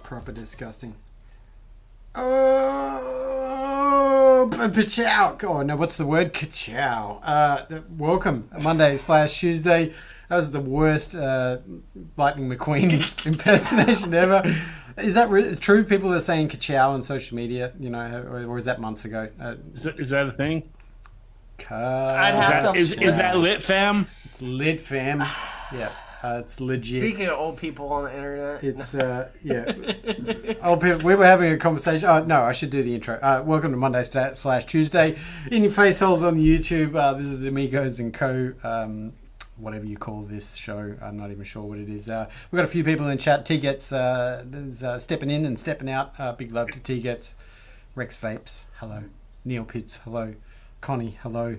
proper disgusting. Oh, pachow. Oh, no, what's the word? Kachow. Welcome, Monday/Tuesday. That was the worst Lightning McQueen impersonation ever. Is that true? People are saying kachow on social media, you know, or is that months ago? Is that a thing? Is that lit, fam? It's lit, fam. Yeah. It's legit. Speaking of old people on the internet, it's yeah. Old people. We were having a conversation. Oh no, I should do the intro. Welcome to Monday/Tuesday. In your face holes on YouTube. This is the Amigos and Co. Whatever you call this show, I'm not even sure what it is. We've got a few people in chat. T Gets stepping in and stepping out. Big love to T Gets. Rex Vapes, hello. Neil Pitts, hello. Connie, hello.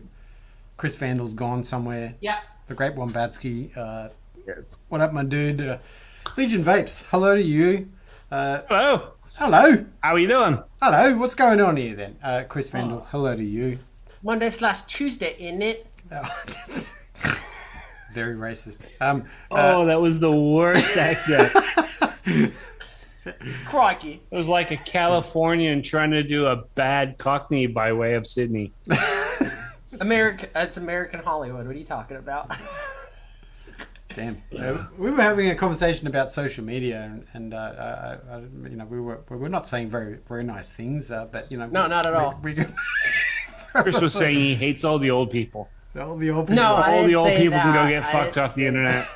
Chris Vandal's gone somewhere. Yeah. The Great Wombatsky. Yes. What up, my dude? Legion Vapes, hello to you. Hello. Hello. How are you doing? Hello. What's going on here then? Chris Vandal, hello to you. Monday/Tuesday, isn't it? That's very racist. That was the worst accent. Crikey. It was like a Californian trying to do a bad Cockney by way of Sydney. It's American Hollywood. What are you talking about? Damn. We were having a conversation about social media, and you know, we were not saying very very nice things, but you know, no, not at all. Chris was saying he hates all the old people. All the old people. No, all the old people that. can go get fucked off the internet.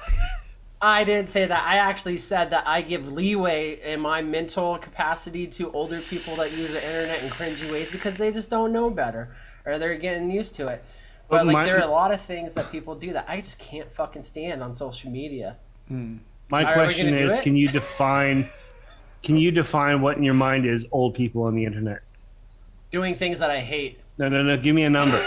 I didn't say that. I actually said that I give leeway in my mental capacity to older people that use the internet in cringy ways because they just don't know better or they're getting used to it. But like, there are a lot of things that people do that I just can't fucking stand on social media. My question is, can you define what in your mind is old people on the internet? Doing things that I hate. No. Give me a number.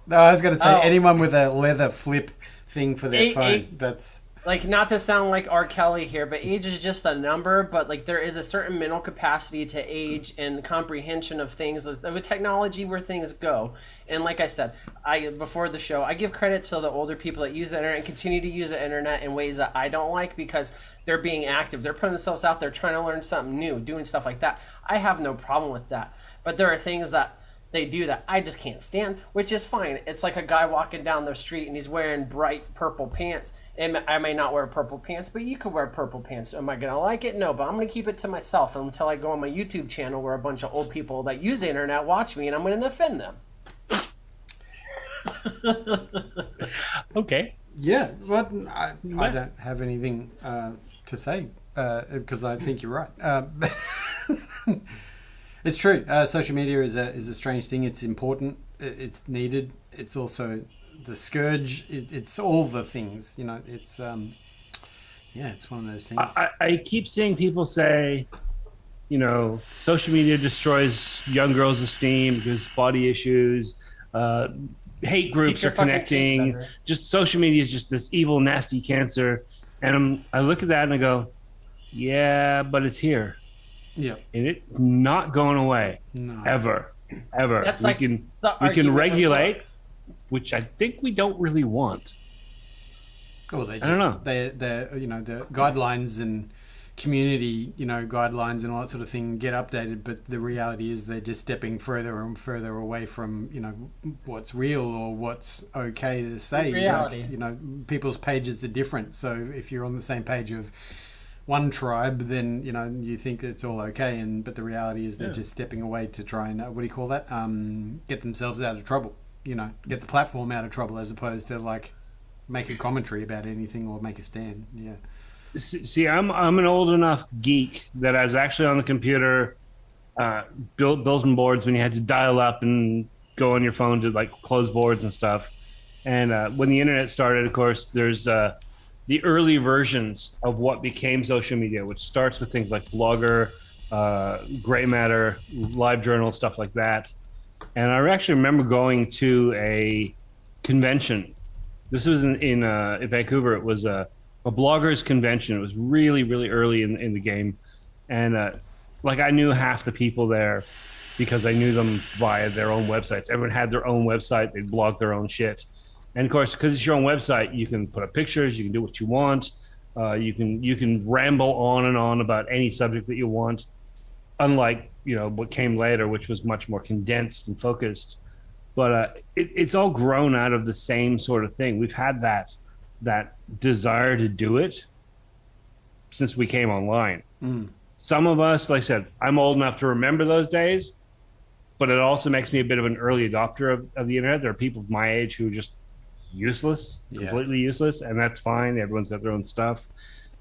No, I was going to say anyone with a leather flip thing for their phone. That's like, not to sound like R. Kelly here, but age is just a number. But like, there is a certain mental capacity to age and comprehension of things with technology where things go. And like I said, before the show, I give credit to the older people that use the internet and continue to use the internet in ways that I don't like because they're being active. They're putting themselves out there, trying to learn something new, doing stuff like that. I have no problem with that. But there are things that they do that I just can't stand, which is fine. It's like a guy walking down the street and he's wearing bright purple pants. And I may not wear purple pants, but you could wear purple pants. Am I going to like it? No, but I'm going to keep it to myself until I go on my YouTube channel where a bunch of old people that use the internet watch me and I'm going to offend them. Okay. Yeah, well, I don't have anything to say because I think you're right. It's true. Social media is a strange thing. It's important. It's needed. It's also the scourge. It's all the things. You know. It's it's one of those things. I keep seeing people say, you know, social media destroys young girls' esteem because body issues, hate groups are connecting. Just social media is just this evil, nasty cancer. And I look at that and I go, yeah, but it's here. Yeah, and it's not going away. No. Ever. That's we can regulate, which I think we don't really want. Oh, I don't know. They're you know, the guidelines and community, you know, guidelines and all that sort of thing get updated, but the reality is they're just stepping further and further away from, you know, what's real or what's okay to say. Reality. Like, you know, people's pages are different, so if you're on the same page of one tribe, then you know you think it's all okay, but the reality is they're just stepping away to try and what do you call that? Get themselves out of trouble. You know, get the platform out of trouble as opposed to like make a commentary about anything or make a stand. Yeah. See, I'm an old enough geek that I was actually on the computer building boards when you had to dial up and go on your phone to like close boards and stuff. And when the internet started, of course, there's the early versions of what became social media, which starts with things like Blogger, Gray Matter, LiveJournal, stuff like that. And I actually remember going to a convention. This was in Vancouver. It was a bloggers convention. It was really, really early in the game. And like I knew half the people there because I knew them via their own websites. Everyone had their own website. They'd blog their own shit. And of course, because it's your own website, you can put up pictures, you can do what you want. You can ramble on and on about any subject that you want, unlike what came later, which was much more condensed and focused. But it's all grown out of the same sort of thing. We've had that desire to do it since we came online. Some of us, like I said, I'm old enough to remember those days, but it also makes me a bit of an early adopter of the internet. There are people my age who are just useless, completely useless, and that's fine. Everyone's got their own stuff.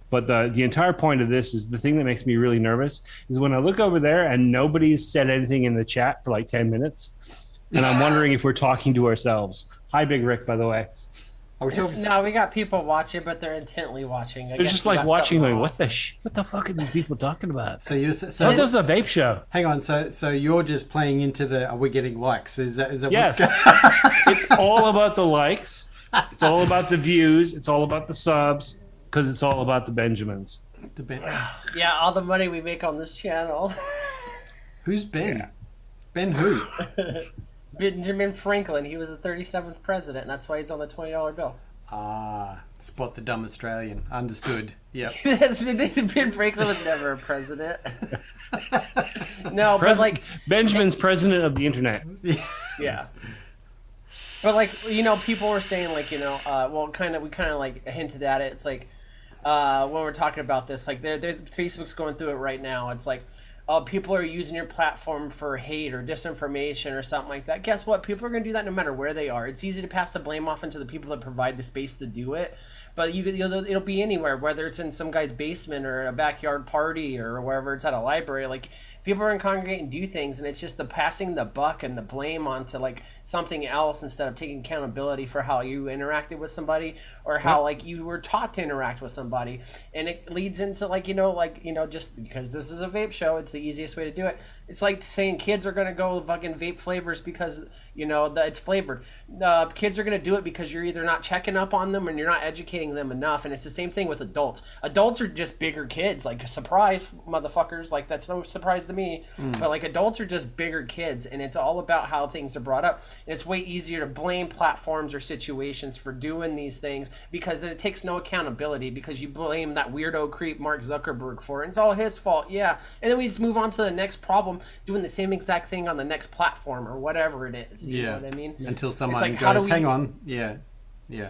But the entire point of this is the thing that makes me really nervous is when I look over there and nobody's said anything in the chat for like 10 minutes, and I'm wondering if we're talking to ourselves. Hi, Big Rick, by the way. Are we talking? No, we got people watching, but they're intently watching. They're just like watching, like, what the fuck are these people talking about? So you're this is a vape show. Hang on, so you're just playing into the are we getting likes? Is that yes? It's all about the likes. It's all about the views. It's all about the subs because it's all about the Benjamins. Yeah, all the money we make on this channel. Who's Ben? Yeah. Ben who? Benjamin Franklin. He was the 37th president, and that's why he's on the $20 bill. Spot the dumb Australian. Understood. Yep. Ben Franklin was never a president. No, but like Benjamin's president of the internet. Yeah. But like people were saying like we kind of like hinted at it. It's like when we're talking about this, like Facebook's going through it right now. It's like people are using your platform for hate or disinformation or something like that. Guess what? People are going to do that no matter where they are. It's easy to pass the blame off into the people that provide the space to do it. But it'll be anywhere, whether it's in some guy's basement or a backyard party or wherever it's at a library. Like people are going to congregate and do things, and it's just the passing the buck and the blame onto like something else instead of taking accountability for how you interacted with somebody or how like you were taught to interact with somebody. And it leads into just because this is a vape show, it's the easiest way to do it. It's like saying kids are going to go fucking vape flavors because it's flavored. Kids are going to do it because you're either not checking up on them and you're not educating them enough. And it's the same thing with adults. Adults are just bigger kids, like surprise motherfuckers, like that's no surprise to me. But like adults are just bigger kids, and it's all about how things are brought up. And it's way easier to blame platforms or situations for doing these things because it takes no accountability, because you blame that weirdo creep Mark Zuckerberg for it. And it's all his fault. And then we just move on to the next problem, doing the same exact thing on the next platform or whatever it is. You know what I mean? Until someone goes, hang on. Yeah.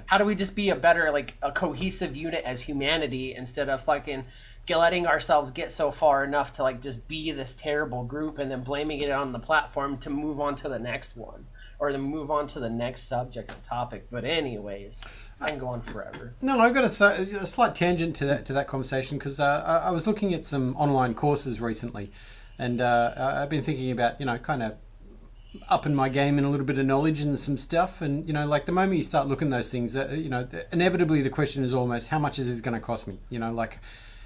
How do we just be a better, like a cohesive unit as humanity instead of fucking letting ourselves get so far enough to like just be this terrible group and then blaming it on the platform to move on to the next one or to move on to the next subject and topic. But anyways, I can go on forever. No, I've got a slight tangent to that conversation because I was looking at some online courses recently, and I've been thinking about kind of upping my game in a little bit of knowledge and some stuff. And like the moment you start looking at those things, inevitably the question is almost how much is this going to cost me?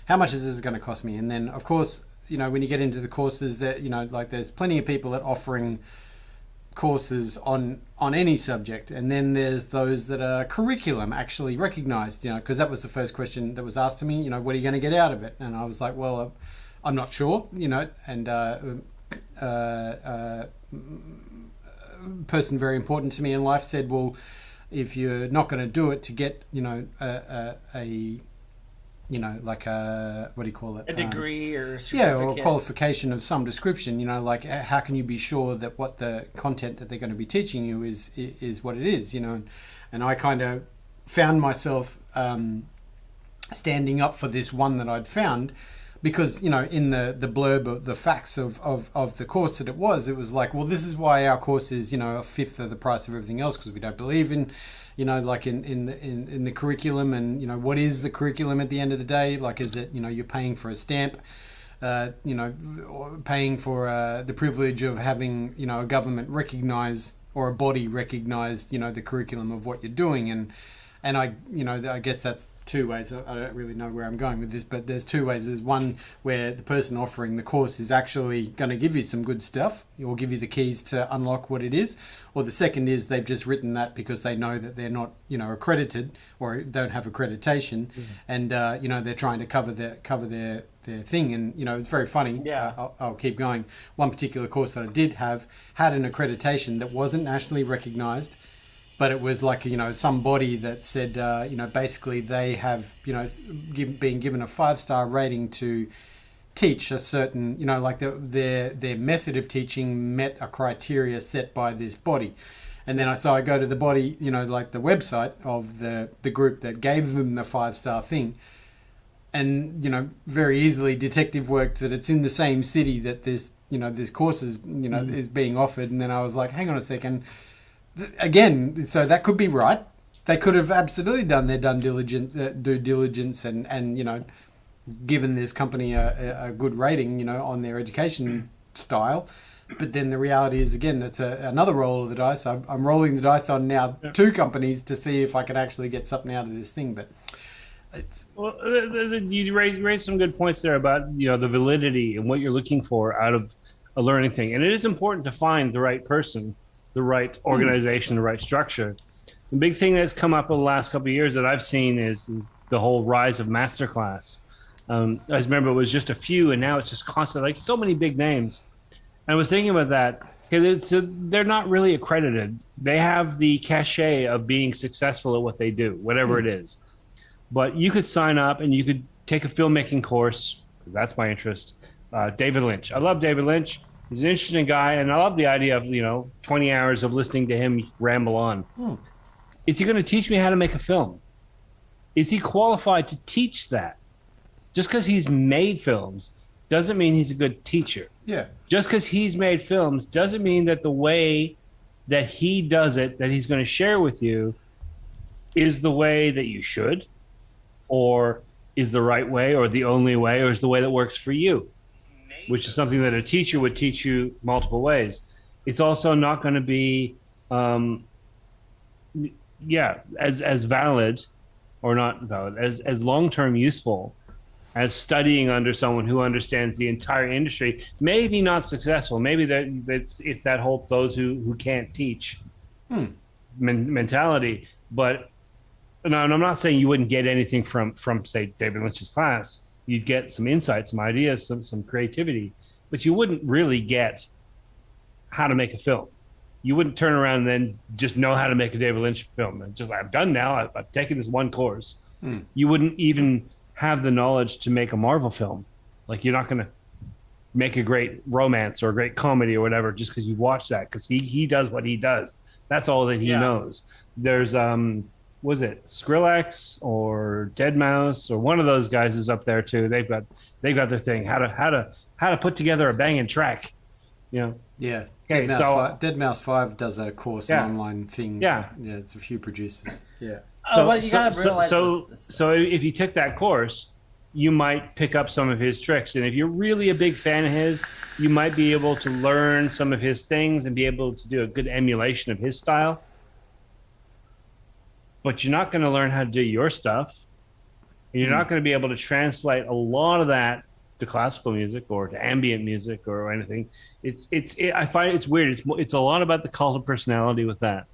How much is this going to cost me? And then of course when you get into the courses that like there's plenty of people that are offering courses on any subject, and then there's those that are curriculum actually recognized, because that was the first question that was asked to me, what are you going to get out of it? And I was like, well, I'm not sure, and person very important to me in life said, well, if you're not going to do it to get like a, what do you call it? A degree or a certificate. Or a qualification of some description, like how can you be sure that what the content that they're going to be teaching you is what it is, and I kind of found myself standing up for this one that I'd found because, in the blurb of the facts of the course that it was like, well, this is why our course is, a fifth of the price of everything else, because we don't believe in, like in the curriculum, and, what is the curriculum at the end of the day? Like, is it, you're paying for a stamp, or paying for the privilege of having, a government recognize or a body recognize, the curriculum of what you're doing. And I guess that's two ways. I don't really know where I'm going with this, but there's two ways. There's one where the person offering the course is actually going to give you some good stuff or give you the keys to unlock what it is. Or the second is they've just written that because they know that they're not, accredited or don't have accreditation, and they're trying to cover their thing. And it's very funny. I'll keep going. One particular course that I did have had an accreditation that wasn't nationally recognized. but it was like, somebody that said, basically they have, been given a 5-star rating to teach a certain, like their method of teaching met a criteria set by this body. And then I go to the body, like the website of the group that gave them the 5-star thing. And, very easily detective worked that it's in the same city that this courses, is being offered. And then I was like, hang on a second. Again, so that could be right. They could have absolutely done their due diligence and given this company a good rating, on their education style. But then the reality is, again, it's another roll of the dice. I'm rolling the dice on now 2 companies to see if I can actually get something out of this thing. But it's... Well, you raised some good points there about, the validity and what you're looking for out of a learning thing. And it is important to find the right person, the right organization, the right structure. The big thing that's come up in the last couple of years that I've seen is the whole rise of masterclass. I remember it was just a few, and now it's just constant, like so many big names. And I was thinking about that. They're not really accredited. They have the cachet of being successful at what they do, whatever it is. But you could sign up and you could take a filmmaking course. That's my interest. David Lynch. I love David Lynch. He's an interesting guy, and I love the idea of 20 hours of listening to him ramble on. Is he going to teach me how to make a film? Is he qualified to teach that? Just because he's made films doesn't mean he's a good teacher. Yeah. Just because he's made films doesn't mean that the way that he does it, that he's going to share with you, is the way that you should, or is the right way, or the only way, or is the way that works for you, which is something that a teacher would teach you multiple ways. It's also not going to be, as valid or not valid, as long-term useful as studying under someone who understands the entire industry. Maybe not successful. Maybe it's that whole those who can't teach mentality. But no, I'm not saying you wouldn't get anything from say David Lynch's class. You'd get some insights, some ideas, some creativity, but you wouldn't really get how to make a film. You wouldn't turn around and then just know how to make a David Lynch film. And just I've done now. I've taken this one course. You wouldn't even have the knowledge to make a Marvel film. Like, you're not going to make a great romance or a great comedy or whatever just because you've watched that, because he does what he does. That's all that he knows. There's was it Skrillex or Deadmau5 or one of those guys is up there too. They've got their thing, how to put together a banging track. Yeah. Okay, Deadmau5 5 does a course, an online thing. Yeah, it's a few producers. Yeah. What you gotta realize so if you took that course, you might pick up some of his tricks. And if you're really a big fan of his, you might be able to learn some of his things and be able to do a good emulation of his style. But you're not going to learn how to do your stuff. And you're not going to be able to translate a lot of that to classical music or to ambient music or anything. I find it's weird. It's a lot about the cult of personality with that.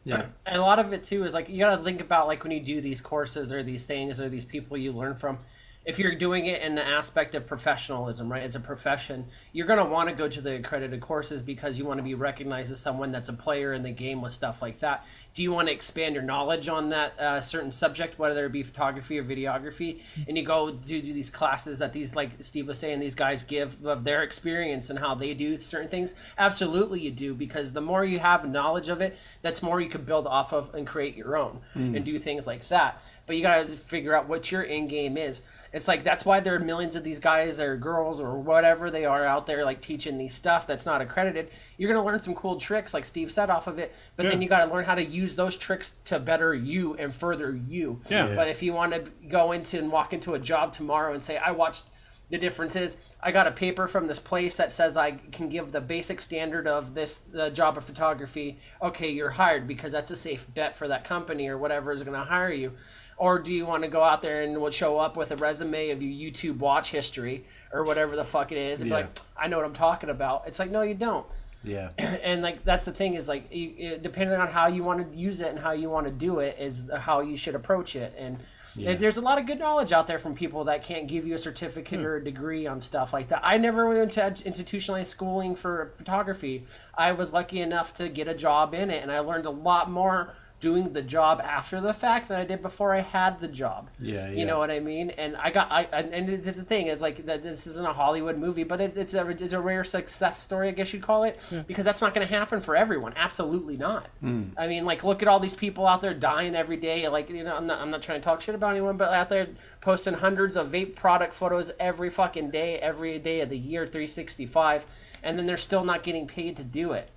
Yeah. And a lot of it too is like, you got to think about like when you do these courses or these things or these people you learn from, if you're doing it in the aspect of professionalism, right, as a profession, you're going to want to go to the accredited courses because you want to be recognized as someone that's a player in the game with stuff like that. Do you want to expand your knowledge on that certain subject, whether it be photography or videography, and you go do these classes that these, like Steve was saying, these guys give of their experience and how they do certain things? Absolutely you do, because the more you have knowledge of it, that's more you can build off of and create your own and do things like that. But you got to figure out what your end game is. It's like, that's why there are millions of these guys or girls or whatever they are out there like teaching these stuff that's not accredited. You're going to learn some cool tricks, like Steve said, off of it. But then you got to learn how to use those tricks to better you and further you. But if you want to go into and walk into a job tomorrow and say, I watched the differences, I got a paper from this place that says I can give the basic standard of the job of photography. Okay, you're hired because that's a safe bet for that company or whatever is going to hire you. Or do you want to go out there and show up with a resume of your YouTube watch history or whatever the fuck it is and be like, I know what I'm talking about. It's like, no, you don't. Yeah. And like, that's the thing is like, depending on how you want to use it and how you want to do it is how you should approach it. And Yeah. There's a lot of good knowledge out there from people that can't give you a certificate or a degree on stuff like that. I never went to institutionalized schooling for photography. I was lucky enough to get a job in it, and I learned a lot more doing the job after the fact than I did before I had the job. Yeah, You know what I mean? And and it's the thing. It's like that. This isn't a Hollywood movie, but it's a rare success story, I guess you'd call it, because that's not going to happen for everyone. Absolutely not. I mean, like, look at all these people out there dying every day. Like, you know, I'm not trying to talk shit about anyone, but out there posting hundreds of vape product photos every fucking day, every day of the year, 365, and then they're still not getting paid to do it.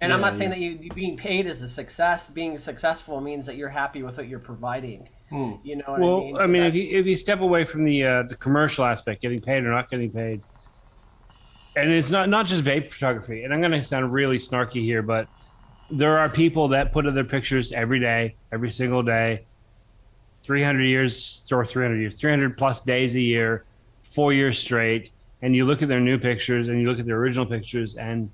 And I'm not saying that you being paid is a success. Being successful means that you're happy with what you're providing. You know what I mean? Well, I mean, if you step away from the commercial aspect, getting paid or not getting paid, and it's not just vape photography. And I'm going to sound really snarky here, but there are people that put up their pictures every day, every single day, 300 plus days a year, 4 years straight. And you look at their new pictures and you look at their original pictures, and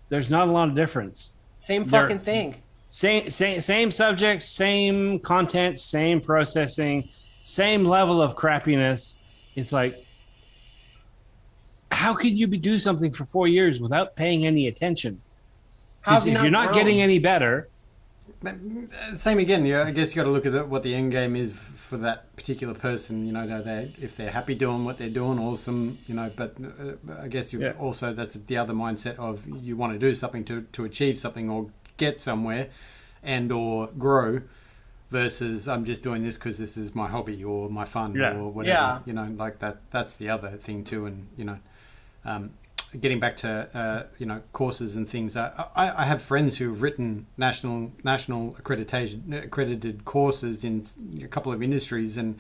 there's not a lot of difference. Same fucking thing. Same subject, same content, same processing, same level of crappiness. It's like, how could you do something for 4 years without paying any attention? If you're not getting any better. Same again. I guess you got to look at what the end game is for that particular person. You know, if they're happy doing what they're doing, awesome. You know, but I guess also that's the other mindset of you want to do something to achieve something or get somewhere and or grow, versus I'm just doing this because this is my hobby or my fun or whatever. You know, like that's the other thing too. And you know, getting back to you know, courses and things. I have friends who've written national accredited courses in a couple of industries, and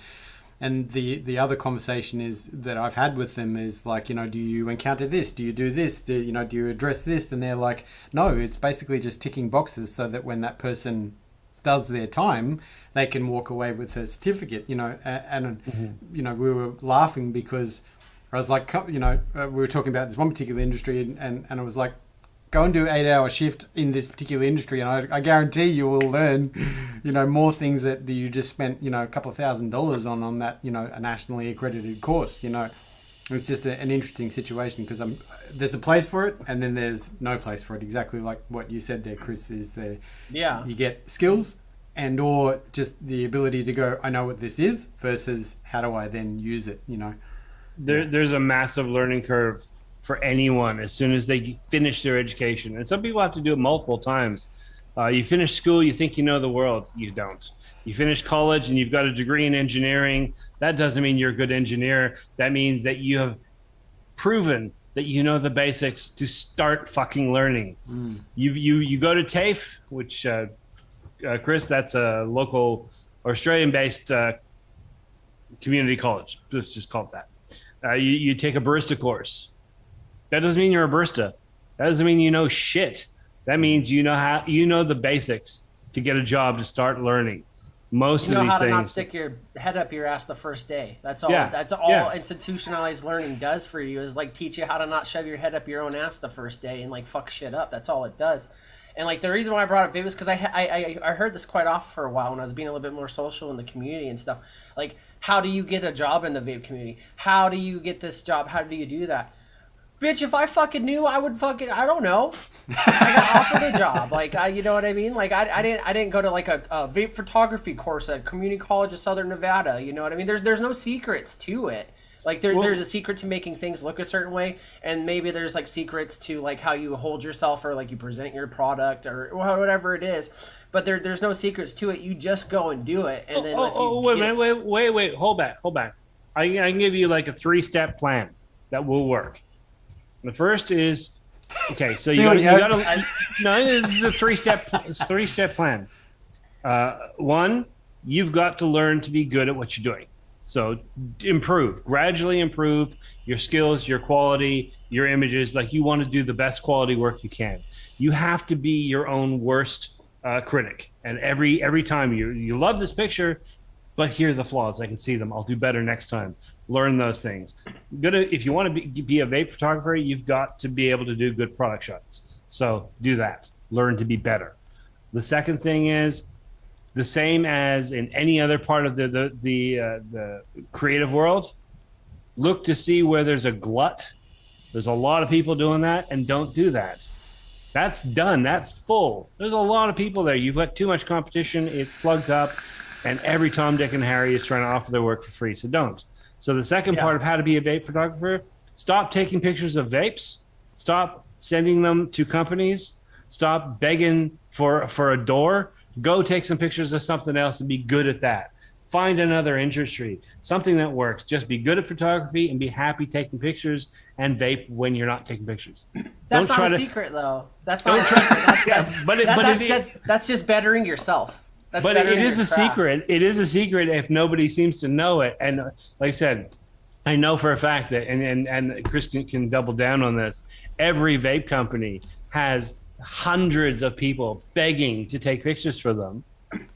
the other conversation is that I've had with them is like, you know, do you encounter this? Do you do this? Do you address this? And they're like, no, it's basically just ticking boxes so that when that person does their time, they can walk away with a certificate. You know, and you know, we were laughing because I was like, you know, we were talking about this one particular industry, and I was like, go and do 8-hour shift in this particular industry, and I guarantee you will learn, you know, more things that you just spent, you know, a couple of $1,000s on that, you know, a nationally accredited course. You know, it's just an interesting situation because there's a place for it, and then there's no place for it. Exactly like what you said there, Chris. Is there? Yeah. You get skills and or just the ability to go, I know what this is, versus how do I then use it? You know. There's a massive learning curve for anyone as soon as they finish their education. And some people have to do it multiple times. You finish school, you think you know the world. You don't. You finish college and you've got a degree in engineering. That doesn't mean you're a good engineer. That means that you have proven that you know the basics to start fucking learning. You go to TAFE, which, Chris, that's a local Australian-based community college. Let's just call it that. You take a barista course. That doesn't mean you're a barista. That doesn't mean you know shit. That means you know the basics to get a job, to start learning. Most of these things. You know how to not stick your head up your ass the first day. That's all. Yeah. That's all institutionalized learning does for you, is like teach you how to not shove your head up your own ass the first day and like fuck shit up. That's all it does. And like the reason why I brought up vape is because I heard this quite often for a while when I was being a little bit more social in the community and stuff. Like, how do you get a job in the vape community? How do you get this job? How do you do that? Bitch, if I fucking knew, I would fucking, I don't know. I got offered a job. Like, you know what I mean? Like, I didn't go to like a vape photography course at Community College of Southern Nevada. You know what I mean? There's no secrets to it. Like there's a secret to making things look a certain way, and maybe there's like secrets to like how you hold yourself or like you present your product or whatever it is. But there's no secrets to it. You just go and do it, and then wait, hold back. I can give you like a 3-step plan that will work. The first is, okay, so you got to no, this is a 3-step plan. One, you've got to learn to be good at what you're doing. So gradually improve your skills, your quality, your images. Like, you want to do the best quality work you can. You have to be your own worst critic. And every time you love this picture, but here are the flaws. I can see them. I'll do better next time. Learn those things. If you want to be a vape photographer, you've got to be able to do good product shots. So do that. Learn to be better. The second thing is, the same as in any other part of the creative world. Look to see where there's a glut. There's a lot of people doing that, and don't do that. That's done. That's full. There's a lot of people there. You've got too much competition. It's plugged up, and every Tom, Dick, and Harry is trying to offer their work for free. So don't. So the second part of how to be a vape photographer: stop taking pictures of vapes. Stop sending them to companies. Stop begging for a door. Go take some pictures of something else and be good at that. Find another industry, something that works. Just be good at photography and be happy taking pictures and vape when you're not taking pictures. That's not a secret, though. That's not a secret. That's just bettering yourself. But it is a secret. It is a secret if nobody seems to know it. And like I said, I know for a fact that, and Chris can double down on this, every vape company has hundreds of people begging to take pictures for them.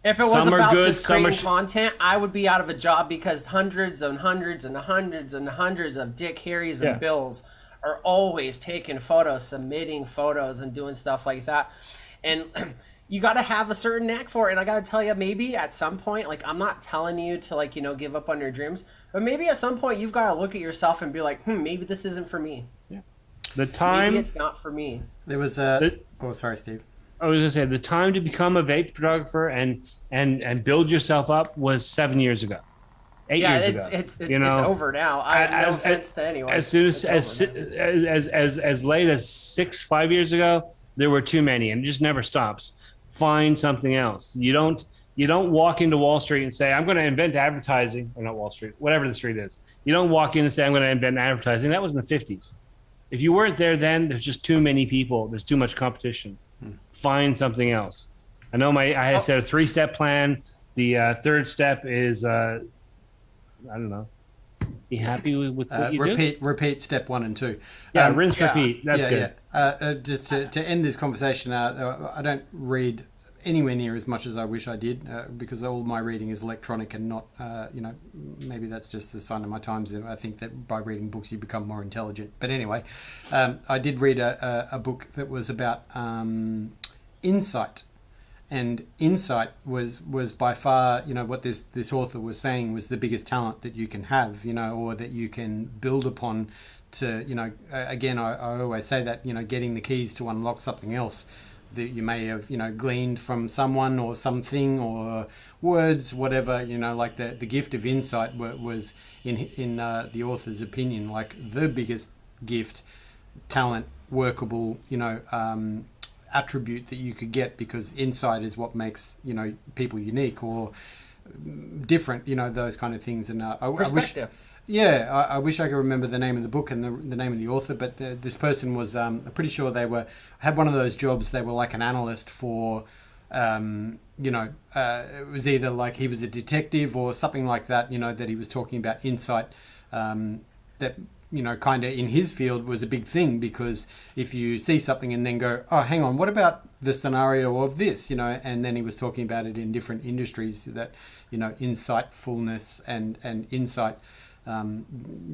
If it was about just creating content, I would be out of a job, because hundreds and hundreds and hundreds and hundreds of Dick, Harrys, and Bills are always taking photos, submitting photos, and doing stuff like that. And you got to have a certain knack for it. And I got to tell you, maybe at some point, like, I'm not telling you to, like, give up on your dreams, but maybe at some point you've got to look at yourself and be like, maybe this isn't for me. Yeah. Maybe it's not for me. There was a... Oh, sorry, Steve. I was going to say, the time to become a vape photographer and build yourself up was 7 years ago, 8 years ago. It's over now. I have no offense to anyone. As soon as late as 5 years ago, there were too many, and it just never stops. Find something else. You don't walk into Wall Street and say, I'm going to invent advertising, or not Wall Street, whatever the street is. You don't walk in and say, I'm going to invent advertising. That was in the 50s. If you weren't there then, there's just too many people. There's too much competition. Find something else. I know I said a 3-step plan. The third step is, I don't know, be happy with what you do. Repeat step 1 and 2. Yeah, rinse, repeat. That's good. Yeah. Just to end this conversation, I don't read anywhere near as much as I wish I did, because all my reading is electronic and not, maybe that's just a sign of my times. I think that by reading books you become more intelligent. But anyway, I did read a book that was about insight. And insight was by far, what this author was saying was the biggest talent that you can have, or that you can build upon to, again, I always say that, getting the keys to unlock something else that you may have, gleaned from someone or something or words, whatever, like the gift of insight was in the author's opinion, like the biggest gift, talent, workable, attribute that you could get, because insight is what makes, people unique or different, those kind of things. And I wish, I wish I could remember the name of the book and the name of the author, but this person was, I'm pretty sure had one of those jobs. They were like an analyst for, it was either like he was a detective or something like that, that he was talking about insight, that, kind of in his field was a big thing, because if you see something and then go, oh, hang on, what about the scenario of this, and then he was talking about it in different industries, that, insightfulness and insight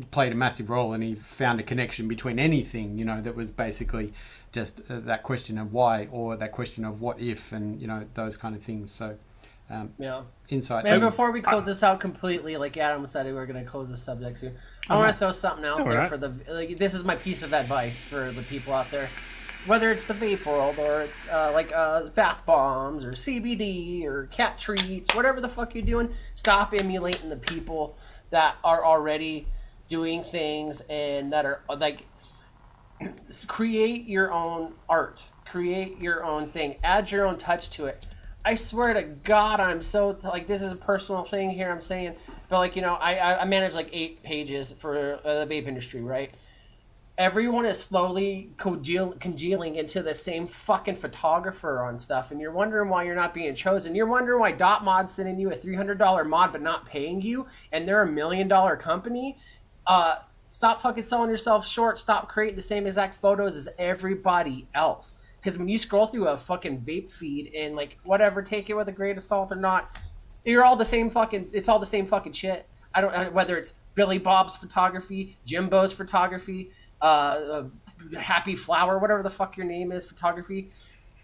played a massive role, and he found a connection between anything, that was basically just that question of why, or that question of what if, and, those kind of things. So, insight. And before we close this out completely, like Adam said, we're going to close this subject soon. I want to throw something out there for this is my piece of advice for the people out there. Whether it's the vape world, or it's bath bombs, or CBD, or cat treats, whatever the fuck you're doing, stop emulating the people that are already doing things and that are like, create your own art, create your own thing, add your own touch to it. I swear to God, I'm so, like, this is a personal thing here I'm saying, but like, I manage like 8 pages for the vape industry, right? Everyone is slowly congealing into the same fucking photographer on stuff, and you're wondering why you're not being chosen. You're wondering why Dot Mod's sending you a $300 mod but not paying you, and they're $1 million company. Stop fucking selling yourself short. Stop creating the same exact photos as everybody else. Because when you scroll through a fucking vape feed and like whatever, take it with a grain of salt or not, you're all the same fucking. It's all the same fucking shit. I don't whether it's Billy Bob's photography, Jimbo's photography, Happy Flower, whatever the fuck your name is, photography.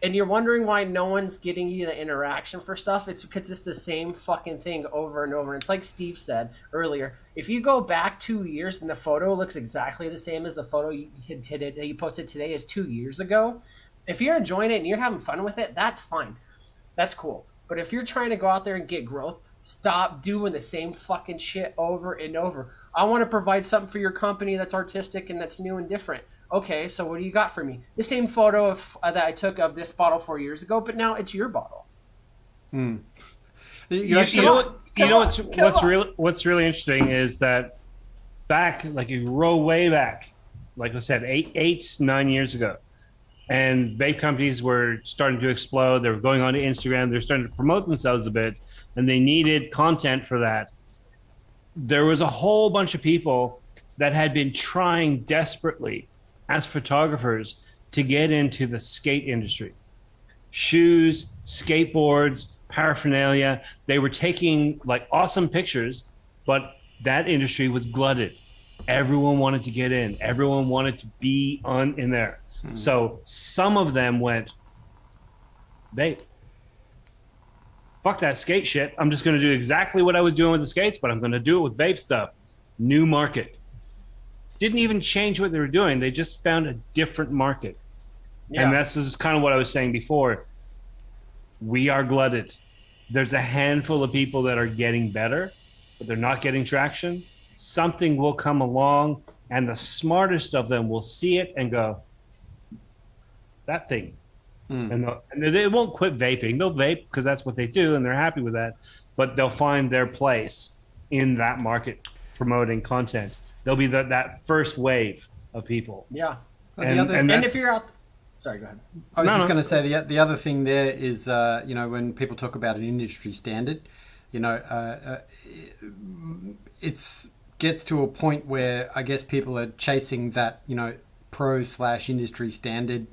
And you're wondering why no one's getting you the interaction for stuff. It's because it's the same fucking thing over and over. And it's like Steve said earlier. If you go back 2 years and the photo looks exactly the same as the photo you posted today as 2 years ago, if you're enjoying it and you're having fun with it, that's fine. That's cool. But if you're trying to go out there and get growth, stop doing the same fucking shit over and over. I want to provide something for your company that's artistic and that's new and different. Okay, so what do you got for me? The same photo that I took of this bottle 4 years ago, but now it's your bottle. You know what's really interesting is that back, like you roll way back, like I said, 9 years ago, and vape companies were starting to explode. They were going on to Instagram. They're starting to promote themselves a bit, and they needed content for that. There was a whole bunch of people that had been trying desperately as photographers to get into the skate industry. Shoes, skateboards, paraphernalia. They were taking like awesome pictures, but that industry was glutted. Everyone wanted to get in. Everyone wanted to be in there. So some of them went, vape. Fuck that skate shit. I'm just going to do exactly what I was doing with the skates, but I'm going to do it with vape stuff. New market. Didn't even change what they were doing. They just found a different market. Yeah. And this is kind of what I was saying before. We are glutted. There's a handful of people that are getting better, but they're not getting traction. Something will come along, and the smartest of them will see it and go, that thing. And they won't quit vaping. They'll vape because that's what they do, and they're happy with that. But they'll find their place in that market promoting content. They'll be that first wave of people. Yeah. And if you're out... Sorry, go ahead. I was just going to say the other thing there is, when people talk about an industry standard, it's gets to a point where I guess people are chasing that, pro/industry standard,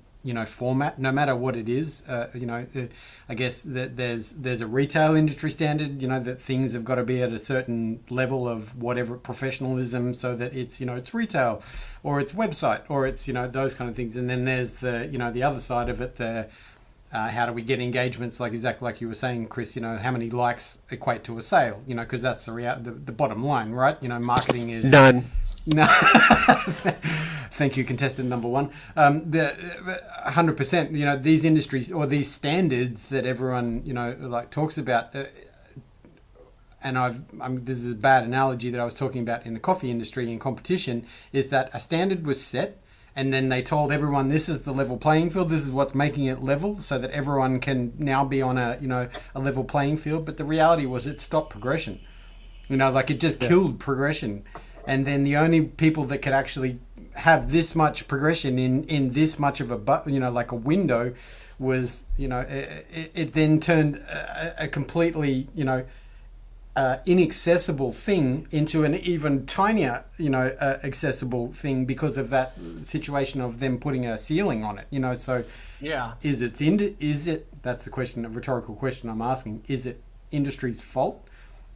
format, no matter what it is. I guess that there's a retail industry standard, that things have got to be at a certain level of whatever professionalism, so that it's, it's retail, or it's website, or it's, those kind of things. And then there's the, the other side of it, the how do we get engagements, like exactly like you were saying, Chris, how many likes equate to a sale, because that's the bottom line, right? Marketing is none. No, thank you, contestant number one. 100%. These industries or these standards that everyone talks about, and this is a bad analogy that I was talking about in the coffee industry in competition, is that a standard was set, and then they told everyone this is the level playing field. This is what's making it level, so that everyone can now be on a level playing field. But the reality was it stopped progression. It just killed progression. And then the only people that could actually have this much progression in this much of a like a window was, it then turned a completely, inaccessible thing into an even tinier, accessible thing because of that situation of them putting a ceiling on it, So yeah, is it that's the question, a rhetorical question I'm asking. Is it industry's fault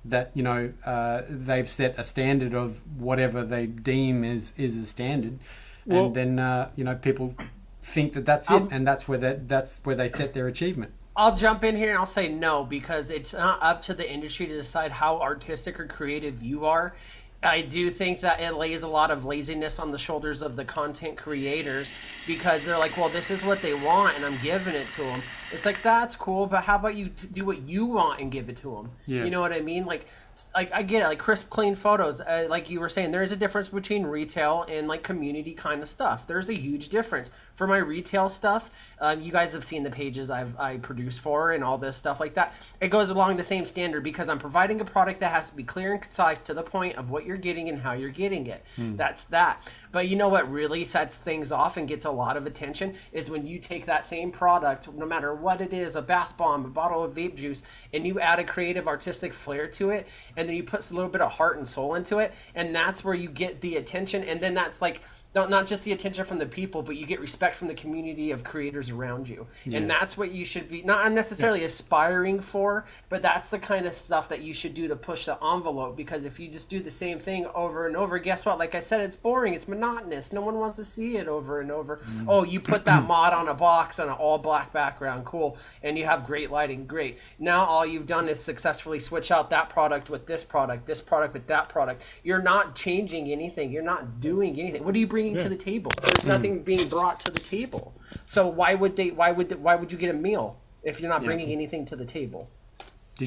that they've set a standard of whatever they deem is a standard, and then people think that that's it, and that's where they set their achievement? I'll jump in here and I'll say no, because it's not up to the industry to decide how artistic or creative you are. I do think that it lays a lot of laziness on the shoulders of the content creators, because they're like, well, this is what they want and I'm giving it to them. It's like, that's cool, but how about you do what you want and give it to them? Yeah. You know what I mean? Like I get it, like crisp, clean photos. Like you were saying, there is a difference between retail and like community kind of stuff. There's a huge difference. For my retail stuff, you guys have seen the pages I produce for and all this stuff like that. It goes along the same standard, because I'm providing a product that has to be clear and concise to the point of what you're getting and how you're getting it. That's that. But you know what really sets things off and gets a lot of attention is when you take that same product, no matter what it is, a bath bomb, a bottle of vape juice, and you add a creative artistic flair to it, and then you put a little bit of heart and soul into it, and that's where you get the attention. And then that's like not just the attention from the people, but you get respect from the community of creators around you. And that's what you should be not necessarily aspiring for, but that's the kind of stuff that you should do to push the envelope. Because if you just do the same thing over and over, guess what? Like I said, it's boring, it's monotonous, no one wants to see it over and over. Oh, you put that mod on a box on an all black background, cool, and you have great lighting, great. Now all you've done is successfully switch out that product with this product with that product. You're not changing anything, you're not doing anything. What are you bringing to the table? There's nothing being brought to the table. So why would you get a meal if you're not bringing anything to the table?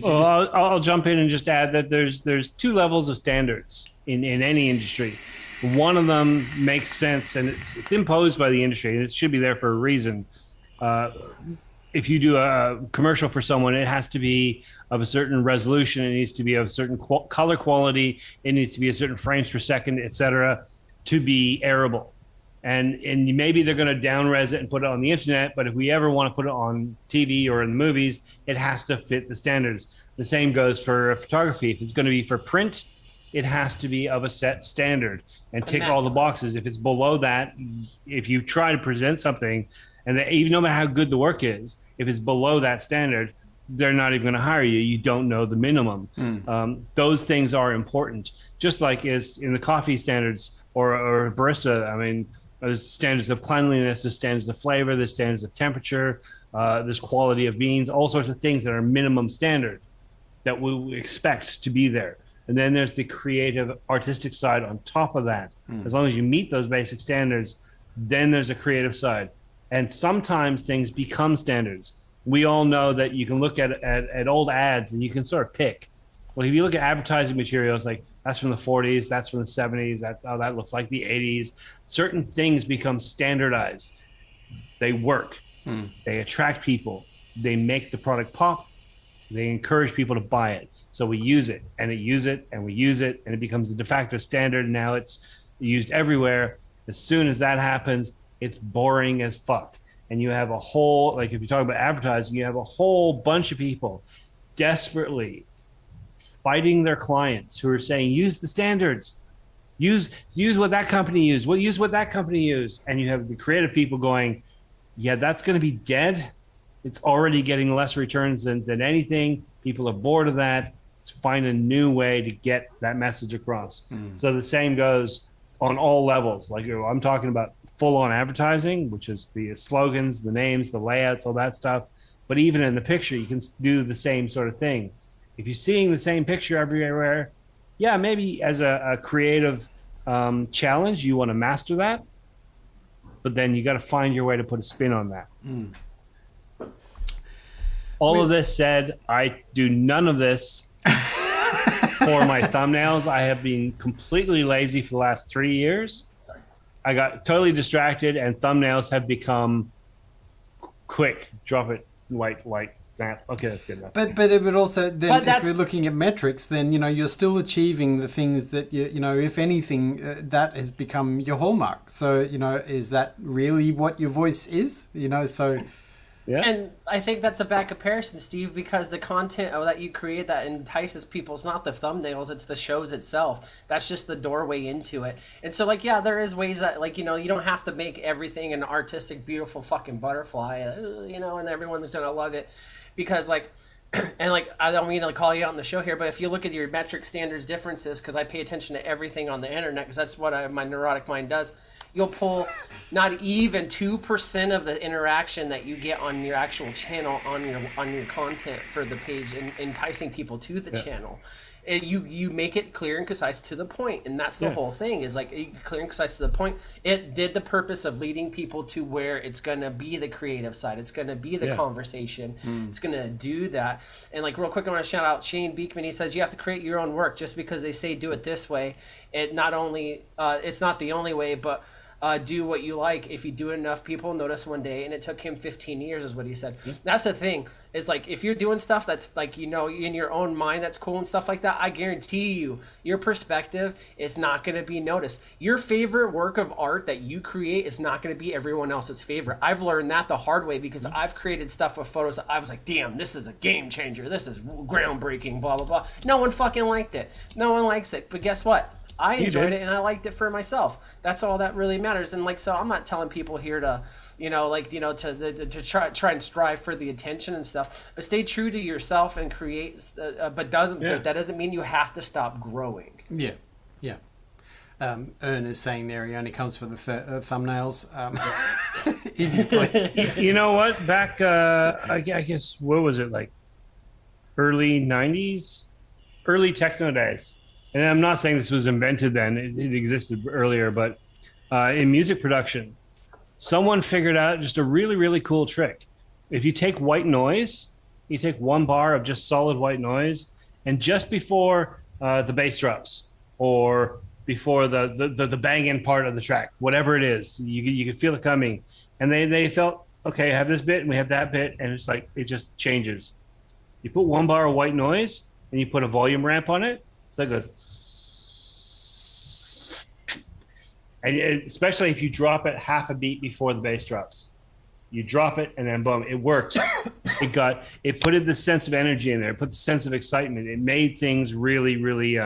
I'll jump in and just add that there's two levels of standards in any industry. One of them makes sense, and it's imposed by the industry, and it should be there for a reason. If you do a commercial for someone, it has to be of a certain resolution, it needs to be of a certain color quality, it needs to be a certain frames per second, etc., to be airable. And maybe they're going to down-res it and put it on the internet, but if we ever want to put it on TV or in the movies, it has to fit the standards. The same goes for photography. If it's going to be for print, it has to be of a set standard and tick all the boxes. If it's below that, if you try to present something, and even no matter how good the work is, if it's below that standard, they're not even going to hire you. You don't know the minimum. Those things are important. Just like is in the coffee standards or barista, I mean, there's standards of cleanliness, there's standards of flavor, there's standards of temperature, there's quality of beans, all sorts of things that are minimum standard that we expect to be there. And then there's the creative, artistic side on top of that. As long as you meet those basic standards, then there's a creative side. And sometimes things become standards. We all know that you can look at old ads and you can sort of pick. Well, if you look at advertising materials, like that's from the 40s, that's from the 70s, that looks like the 80s. Certain things become standardized. They work. They attract people. They make the product pop. They encourage people to buy it. So we use it and we use it and it becomes the de facto standard. Now it's used everywhere. As soon as that happens, it's boring as fuck. And you have a whole, like if you talk about advertising, you have a whole bunch of people desperately fighting their clients who are saying, use the standards, use what that company used, use what that company used. And you have the creative people going, yeah, that's going to be dead. It's already getting less returns than anything. People are bored of that. Let's find a new way to get that message across. So the same goes on all levels. Like I'm talking about full-on advertising, which is the slogans, the names, the layouts, all that stuff. But even in the picture, you can do the same sort of thing. If you're seeing the same picture everywhere, yeah, maybe as a creative challenge, you want to master that. But then you got to find your way to put a spin on that. All of this said, I do none of this for my thumbnails. I have been completely lazy for the last 3 years. Sorry. I got totally distracted, and thumbnails have become quick. Drop it, like that. Okay, that's good enough. But it would also then, if we're looking at metrics, then you're still achieving the things that if anything, that has become your hallmark. So is that really what your voice is? So. Yeah. And I think that's a bad comparison, Steve, because the content that you create that entices people is not the thumbnails, it's the shows itself. That's just the doorway into it. And so, there is ways that, you don't have to make everything an artistic, beautiful fucking butterfly, and everyone's going to love it. Because, I don't mean to call you out on the show here, but if you look at your metric standards differences, because I pay attention to everything on the internet, because that's what my neurotic mind does, you'll pull not even 2% of the interaction that you get on your actual channel on your content for the page and enticing people to the channel. You make it clear and concise to the point, and that's the whole thing is clear and concise to the point. It did the purpose of leading people to where it's gonna be the creative side, it's gonna be the conversation, it's gonna do that. And real quick, I want to shout out Shane Beekman. He says you have to create your own work. Just because they say do it this way, it not only it's not the only way, but do what you like. If you do it enough, people notice one day. And it took him 15 years is what he said. That's the thing is if you're doing stuff that's in your own mind that's cool and stuff like that, I guarantee you your perspective is not going to be noticed. Your favorite work of art that you create is not going to be everyone else's favorite. I've learned that the hard way because I've created stuff with photos that I was like, damn, this is a game changer, this is groundbreaking, blah blah blah. No one fucking liked it, no one likes it, but guess what, I You enjoyed did. it and I liked it for myself. That's all that really matters. And like, so I'm not telling people here to, to try and strive for the attention and stuff, but stay true to yourself and create. But that doesn't mean you have to stop growing. Yeah, yeah. Ern is saying there he only comes for the thumbnails. Easy point. You know what? Back, I guess, what was it, like early 90s? Early techno days. And I'm not saying this was invented then. It existed earlier. But in music production, someone figured out just a really, really cool trick. If you take white noise, you take 1 bar of just solid white noise, and just before the bass drops or before the bang-in part of the track, whatever it is, you can feel it coming. And they felt, okay, I have this bit and we have that bit, and it's like it just changes. You put 1 bar of white noise and you put a volume ramp on it, so it goes, and especially if you drop it half a beat before the bass drops. You drop it and then boom, it worked. It put this sense of energy in there. It put the sense of excitement. It made things really, really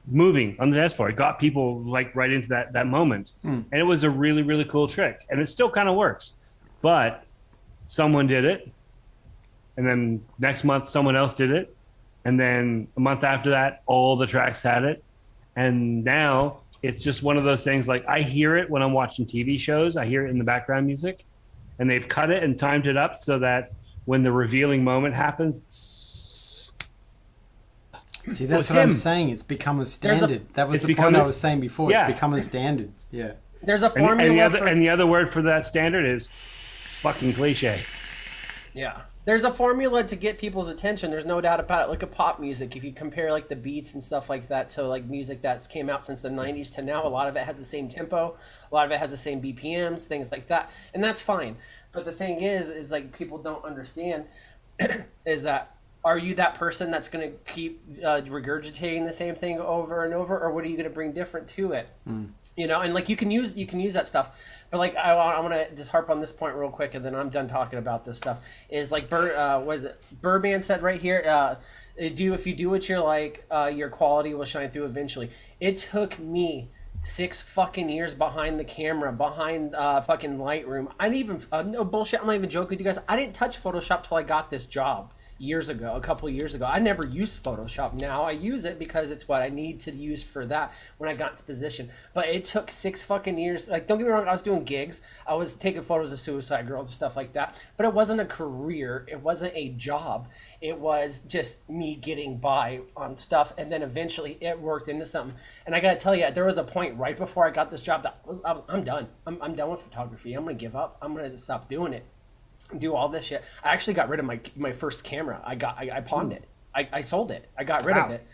moving on the dance floor. It got people like right into that moment. And it was a really, really cool trick. And it still kind of works. But someone did it. And then next month, someone else did it. And then a month after that, all the tracks had it. And now it's just one of those things, like I hear it when I'm watching TV shows. I hear it in the background music. And they've cut it and timed it up so that when the revealing moment happens... See, that's what I'm saying. It's become a standard. That was the point I was saying before. Yeah. It's become a standard. Yeah. There's a formula and the other word for that standard is fucking cliche. Yeah. There's a formula to get people's attention. There's no doubt about it. Look at pop music. If you compare like the beats and stuff like that to like music that's came out since the 90s to now, a lot of it has the same tempo. A lot of it has the same BPMs, things like that. And that's fine. But the thing is like people don't understand is that, are you that person that's going to keep regurgitating the same thing over and over, or what are you going to bring different to it? You know, and like you can use that stuff, but like I want to just harp on this point real quick, and then I'm done talking about this stuff. Is like Birdman said right here, if you do what you're like, your quality will shine through eventually. It took me 6 fucking years behind the camera, behind fucking Lightroom. I didn't even no bullshit. I'm not even joking with you guys. I didn't touch Photoshop till I got this job. A couple of years ago. I never used Photoshop. Now I use it because it's what I need to use for that when I got into position. But it took 6 fucking years. Like, don't get me wrong, I was doing gigs. I was taking photos of suicide girls and stuff like that. But it wasn't a career. It wasn't a job. It was just me getting by on stuff. And then eventually it worked into something. And I got to tell you, there was a point right before I got this job that I'm done. I'm done with photography. I'm going to give up. I'm going to stop doing it. Do all this shit. I actually got rid of my first camera. I pawned it. I sold it. I got rid of it.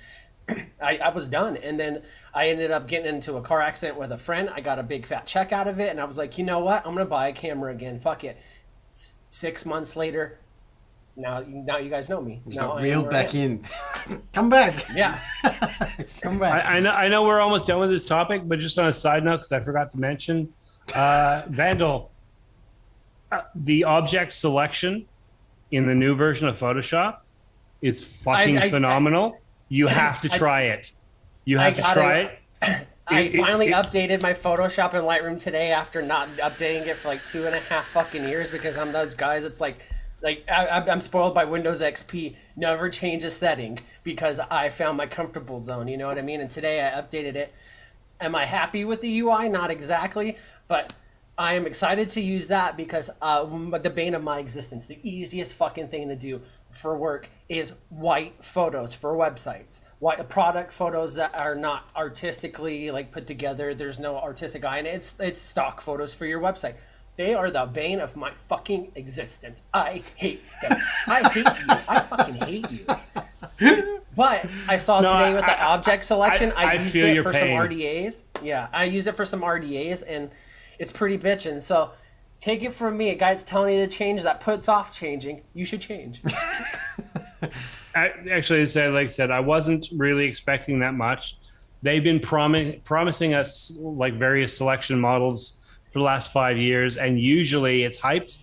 I was done. And then I ended up getting into a car accident with a friend. I got a big fat check out of it, and I was like, you know what? I'm gonna buy a camera again. Fuck it. 6 months later, now you guys know me. You got reeled back in. Come back. Yeah. Come back. I know we're almost done with this topic, but just on a side note, because I forgot to mention, Vandal. The object selection in the new version of Photoshop, it's fucking phenomenal. You have to try it. You have to try it. I finally updated my Photoshop in Lightroom today after not updating it for like 2.5 fucking years because I'm those guys. It's like I'm spoiled by Windows XP. Never change a setting because I found my comfortable zone. You know what I mean? And today I updated it. Am I happy with the UI? Not exactly, but I am excited to use that because the bane of my existence, the easiest fucking thing to do for work is white photos for websites. White product photos that are not artistically like put together. There's no artistic eye in it. It's stock photos for your website. They are the bane of my fucking existence. I hate them. I hate you. I fucking hate you. But I saw today with the object selection, I used it for some RDAs. Yeah, I used it for some RDAs, and it's pretty bitchin'. So take it from me, a guy that's telling you to change that puts off changing. You should change. Actually, like I said, I wasn't really expecting that much. They've been promising us like various selection models for the last 5 years, and usually it's hyped,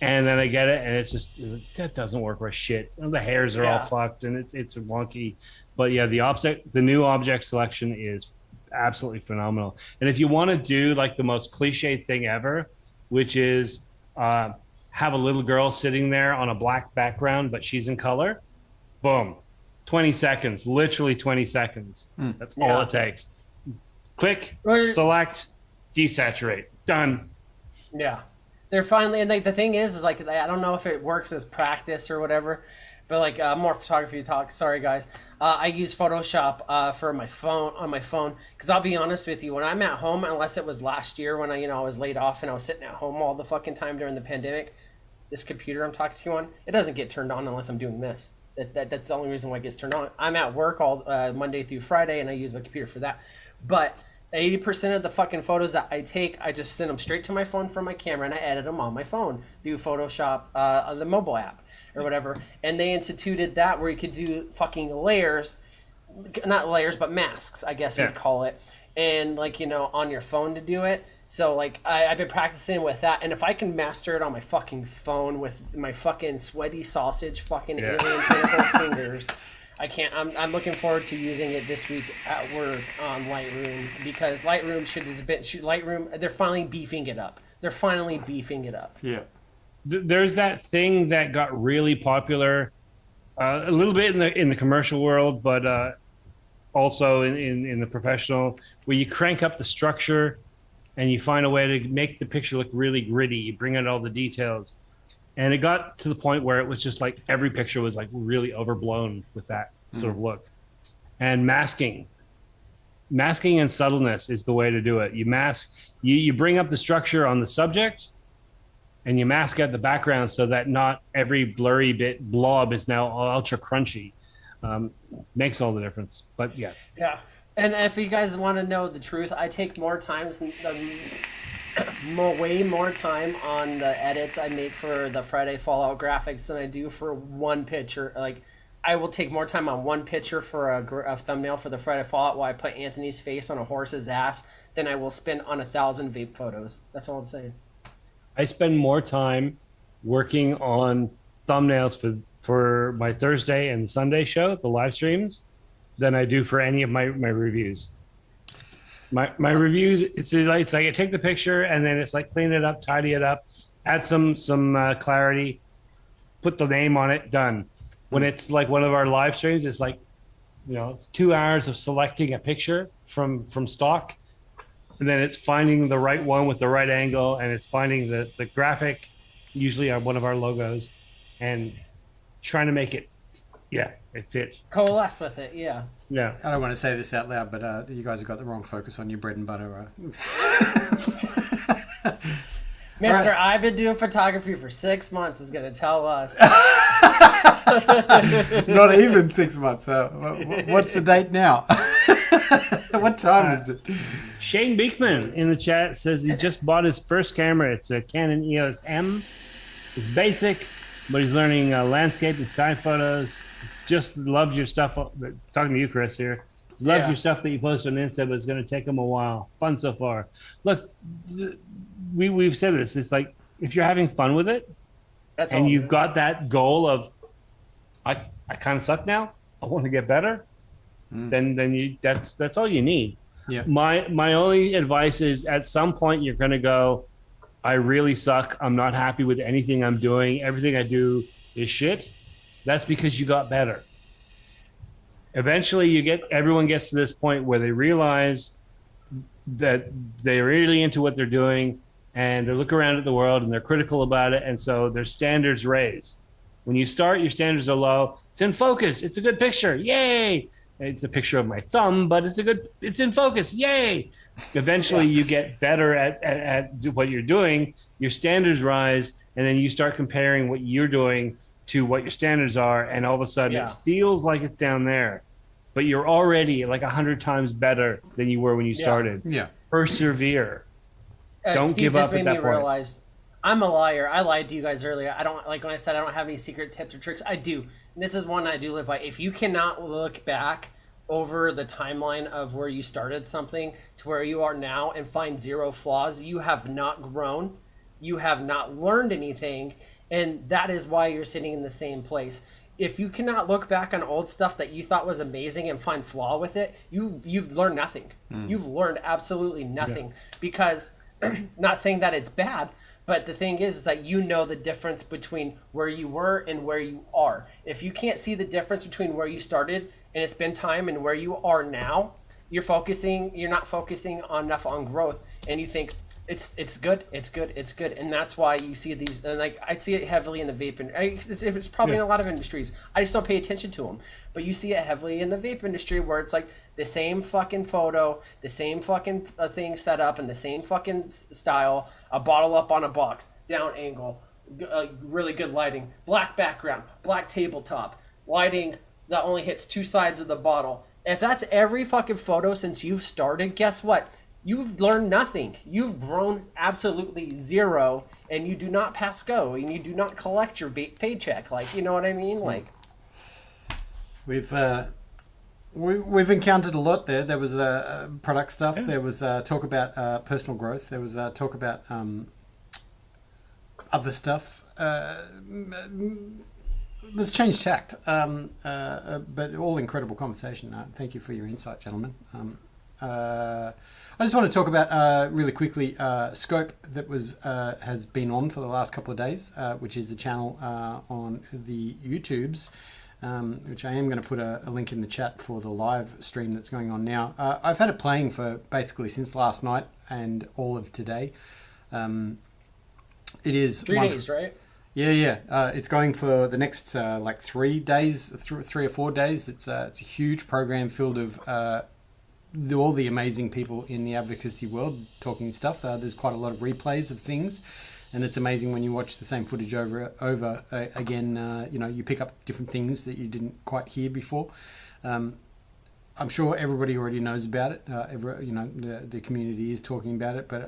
And then I get it, and it's just that doesn't work worth shit. The hairs are all fucked, and it's wonky. But yeah, the new object selection is absolutely phenomenal. And if you want to do like the most cliched thing ever, which is have a little girl sitting there on a black background, but she's in color, boom, 20 seconds, literally 20 seconds. That's all it takes. Click, select, desaturate, done. Yeah. They're finally, and the thing is like, I don't know if it works as practice or whatever, but like more photography talk. Sorry guys, I use Photoshop for my phone on my phone because I'll be honest with you, when I'm at home, unless it was last year when I was laid off and I was sitting at home all the fucking time during the pandemic, this computer I'm talking to you on, it doesn't get turned on unless I'm doing this. That's the only reason why it gets turned on. I'm at work all Monday through Friday, and I use my computer for that, but 80% of the fucking photos that I take, I just send them straight to my phone from my camera, and I edit them on my phone through Photoshop, on the mobile app or whatever. And they instituted that where you could do fucking layers, not layers, but masks, I guess you'd call it. And like, on your phone to do it. So like I've been practicing with that. And if I can master it on my fucking phone with my fucking sweaty sausage, fucking alien tentacle fingers, I can't. I'm looking forward to using it this week at work on Lightroom because Lightroom, they're finally beefing it up. Yeah. There's that thing that got really popular a little bit in the commercial world, but also in the professional, where you crank up the structure and you find a way to make the picture look really gritty. You bring out all the details. And it got to the point where it was just like every picture was like really overblown with that sort of look. And masking and subtleness is the way to do it. You mask, you bring up the structure on the subject, and you mask out the background so that not every blurry blob is now ultra crunchy. Makes all the difference. But yeah. Yeah. And if you guys want to know the truth, I take more times way more time on the edits I make for the Friday Fallout graphics than I do for one picture. Like, I will take more time on one picture for a thumbnail for the Friday Fallout while I put Anthony's face on a horse's ass than I will spend on 1,000 vape photos. That's all I'm saying. I spend more time working on thumbnails for my Thursday and Sunday show, the live streams, than I do for any of my reviews. My reviews, it's like I take the picture and then it's like clean it up, tidy it up, add some clarity, put the name on it, done. When it's like one of our live streams, it's like, it's 2 hours of selecting a picture from stock, and then it's finding the right one with the right angle, and it's finding the graphic, usually on one of our logos, and trying to make it, it fits. Coalesce with it, yeah. Yeah. I don't want to say this out loud, but you guys have got the wrong focus on your bread and butter. Mister, right. I've been doing photography for 6 months is going to tell us. Not even 6 months. What's the date now? What time is it? Shane Beekman in the chat says he just bought his first camera. It's a Canon EOS M. It's basic, but he's learning landscape and sky photos. Just loves your stuff. Talking to you, Chris, here. Loves your stuff that you post on Insta, but it's going to take him a while. Fun so far. Look, we've said this. It's like, if you're having fun with it, and you've got that goal of, I kind of suck now, I want to get better, then that's all you need. Yeah. My only advice is, at some point you're going to go, I really suck. I'm not happy with anything I'm doing. Everything I do is shit. That's because you got better. Eventually everyone gets to this point where they realize that they're really into what they're doing, and they look around at the world and they're critical about it. And so their standards raise. When you start, your standards are low. It's in focus. It's a good picture. Yay. It's a picture of my thumb, but it's in focus. Yay. Eventually you get better at what you're doing. Your standards rise, and then you start comparing what you're doing to what your standards are. And all of a sudden it feels like it's down there, but you're already like 100 times better than you were when you started. Yeah. Persevere. Don't Steve give just up made at that me point. realize I'm a liar. I lied to you guys earlier. I don't, like when I said I don't have any secret tips or tricks. I do. And this is one I do live by. If you cannot look back over the timeline of where you started something to where you are now and find zero flaws, you have not grown. you have not learned anything, and that is why you're sitting in the same place. If you cannot look back on old stuff that you thought was amazing and find flaw with it, you've learned nothing. You've learned absolutely nothing. Because, not saying that it's bad, but the thing is that you know the difference between where you were and where you are. If you can't see the difference between where you started and it's been time and where you are now, you're not focusing enough on growth, and you think it's good, and that's why you see these. And like I see it heavily in the vape, and it's probably in a lot of industries. I just don't pay attention to them, but you see it heavily in the vape industry where it's like the same fucking photo, the same fucking thing set up, and the same fucking style. A bottle up on a box, down angle, really good lighting, black background, black tabletop, lighting that only hits two sides of the bottle. If that's every fucking photo since you've started, guess what? You've learned nothing. You've grown absolutely zero, and you do not pass go, and you do not collect your vape paycheck. Like, you know what I mean? Like, we've encountered a lot there. There was product stuff. There was talk about personal growth. There was talk about other stuff. Let's change tact. But all incredible conversation. Thank you for your insight, gentlemen. I just want to talk about really quickly Scope that has been on for the last couple of days, which is a channel on the YouTubes, which I am going to put a link in the chat for the live stream that's going on now. I've had it playing for basically since last night and all of today. It is 3 days, right? Yeah. It's going for the next 3 days, 3 or 4 days. It's a huge program filled of all the amazing people in the advocacy world talking stuff. There's quite a lot of replays of things, and it's amazing when you watch the same footage over again. You pick up different things that you didn't quite hear before. I'm sure everybody already knows about it. The community is talking about it, but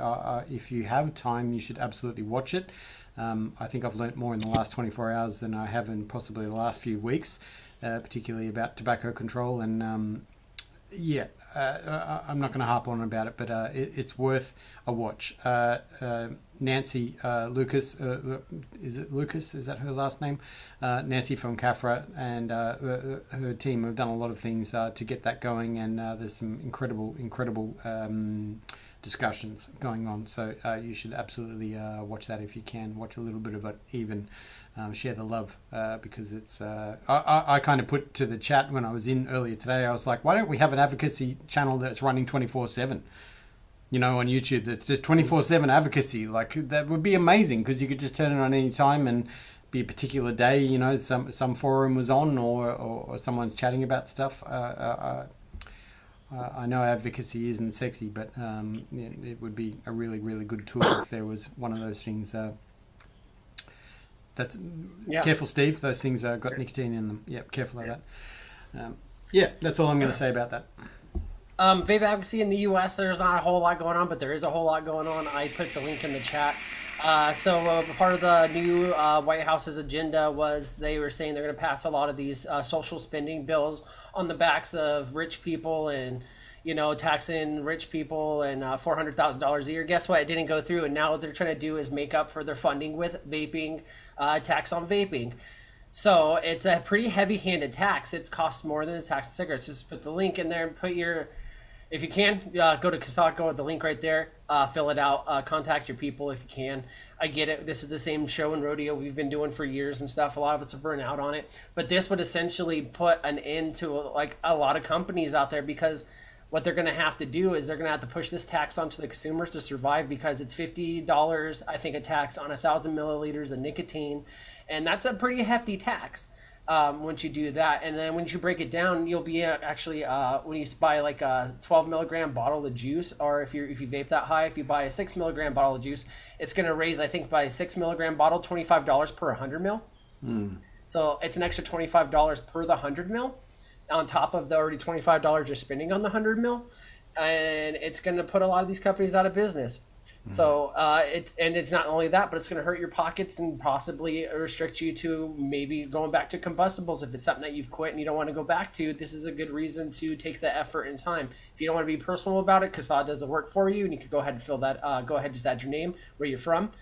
if you have time, you should absolutely watch it. I think I've learnt more in the last 24 hours than I have in possibly the last few weeks, particularly about tobacco control. And I'm not going to harp on about it, but it's worth a watch. Nancy Lucas, is it Lucas? Is that her last name? Nancy from CAFRA and her team have done a lot of things to get that going, and there's some incredible discussions going on. So you should absolutely watch that if you can. Watch a little bit of it, even share the love, because it's. I kind of put to the chat when I was in earlier today. I was like, why don't we have an advocacy channel that's running 24/7? On YouTube, that's just 24/7 advocacy. Like, that would be amazing, because you could just turn it on any time and be a particular day. Some forum was on, or someone's chatting about stuff. I know advocacy isn't sexy, but it would be a really, really good tool if there was one of those things. Careful, Steve. Those things got nicotine in them. Yep, careful of that. That's all I'm going to say about that. Vape Advocacy in the U.S., there's not a whole lot going on, but there is a whole lot going on. I put the link in the chat. So part of the new White House's agenda was they were saying they're going to pass a lot of these social spending bills on the backs of rich people, and taxing rich people and $400,000 a year. Guess what? It didn't go through, and now what they're trying to do is make up for their funding with vaping, tax on vaping. So it's a pretty heavy-handed tax. It costs more than the tax on cigarettes. Just put the link in there and put your... If you can, go to Kasako with the link right there. Fill it out. Contact your people if you can. I get it. This is the same show and rodeo we've been doing for years and stuff. A lot of us have burned out on it. But this would essentially put an end to a lot of companies out there, because what they're going to have to do is they're going to have to push this tax onto the consumers to survive, because it's $50, I think, a tax on 1,000 milliliters of nicotine. And that's a pretty hefty tax. Once you do that, and then once you break it down, you'll be actually when you buy like a 12 milligram bottle of juice, or if you vape that high, if you buy a 6 milligram bottle of juice, it's going to raise, I think, by a 6 milligram bottle $25 per 100 mil. So it's an extra $25 per the 100 mil on top of the already $25 you're spending on the 100 mil, and it's going to put a lot of these companies out of business. So it's not only that, but it's going to hurt your pockets and possibly restrict you to maybe going back to combustibles. If it's something that you've quit and you don't want to go back to, this is a good reason to take the effort and time. If you don't want to be personal about it, Kasad does the work for you, and you could go ahead and fill that. Go ahead, just add your name, where you're from,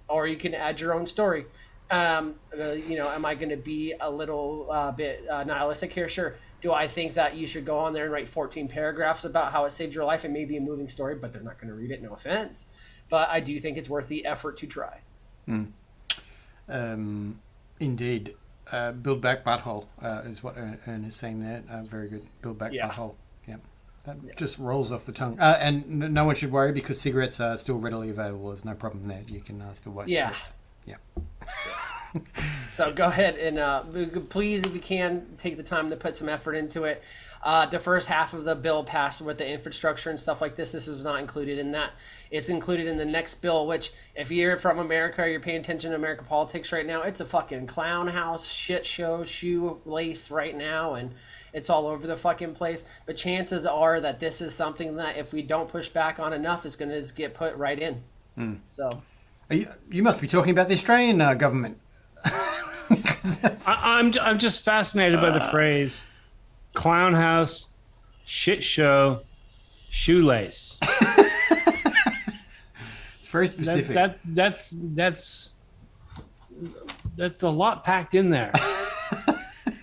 or you can add your own story. Am I going to be a little bit nihilistic here? Sure. Do I think that you should go on there and write 14 paragraphs about how it saved your life and maybe a moving story, but they're not going to read it? No offense. But I do think it's worth the effort to try. Indeed. Build back butthole is what Ern is saying there. Very good. Build back butthole. Yeah. That just rolls off the tongue. And no one should worry because cigarettes are still readily available. There's no problem there. You can still buy cigarettes. Yeah. So go ahead and please, if you can, take the time to put some effort into it. The first half of the bill passed with the infrastructure and stuff like this. This is not included in that. It's included in the next bill, which if you're from America or you're paying attention to American politics right now, it's a fucking clown house, shit show, shoelace right now, and it's all over the fucking place. But chances are that this is something that if we don't push back on enough, is going to just get put right in. So, you must be talking about the Australian government. I'm just fascinated by the phrase clown house, shit show, shoelace. It's very specific. That's a lot packed in there.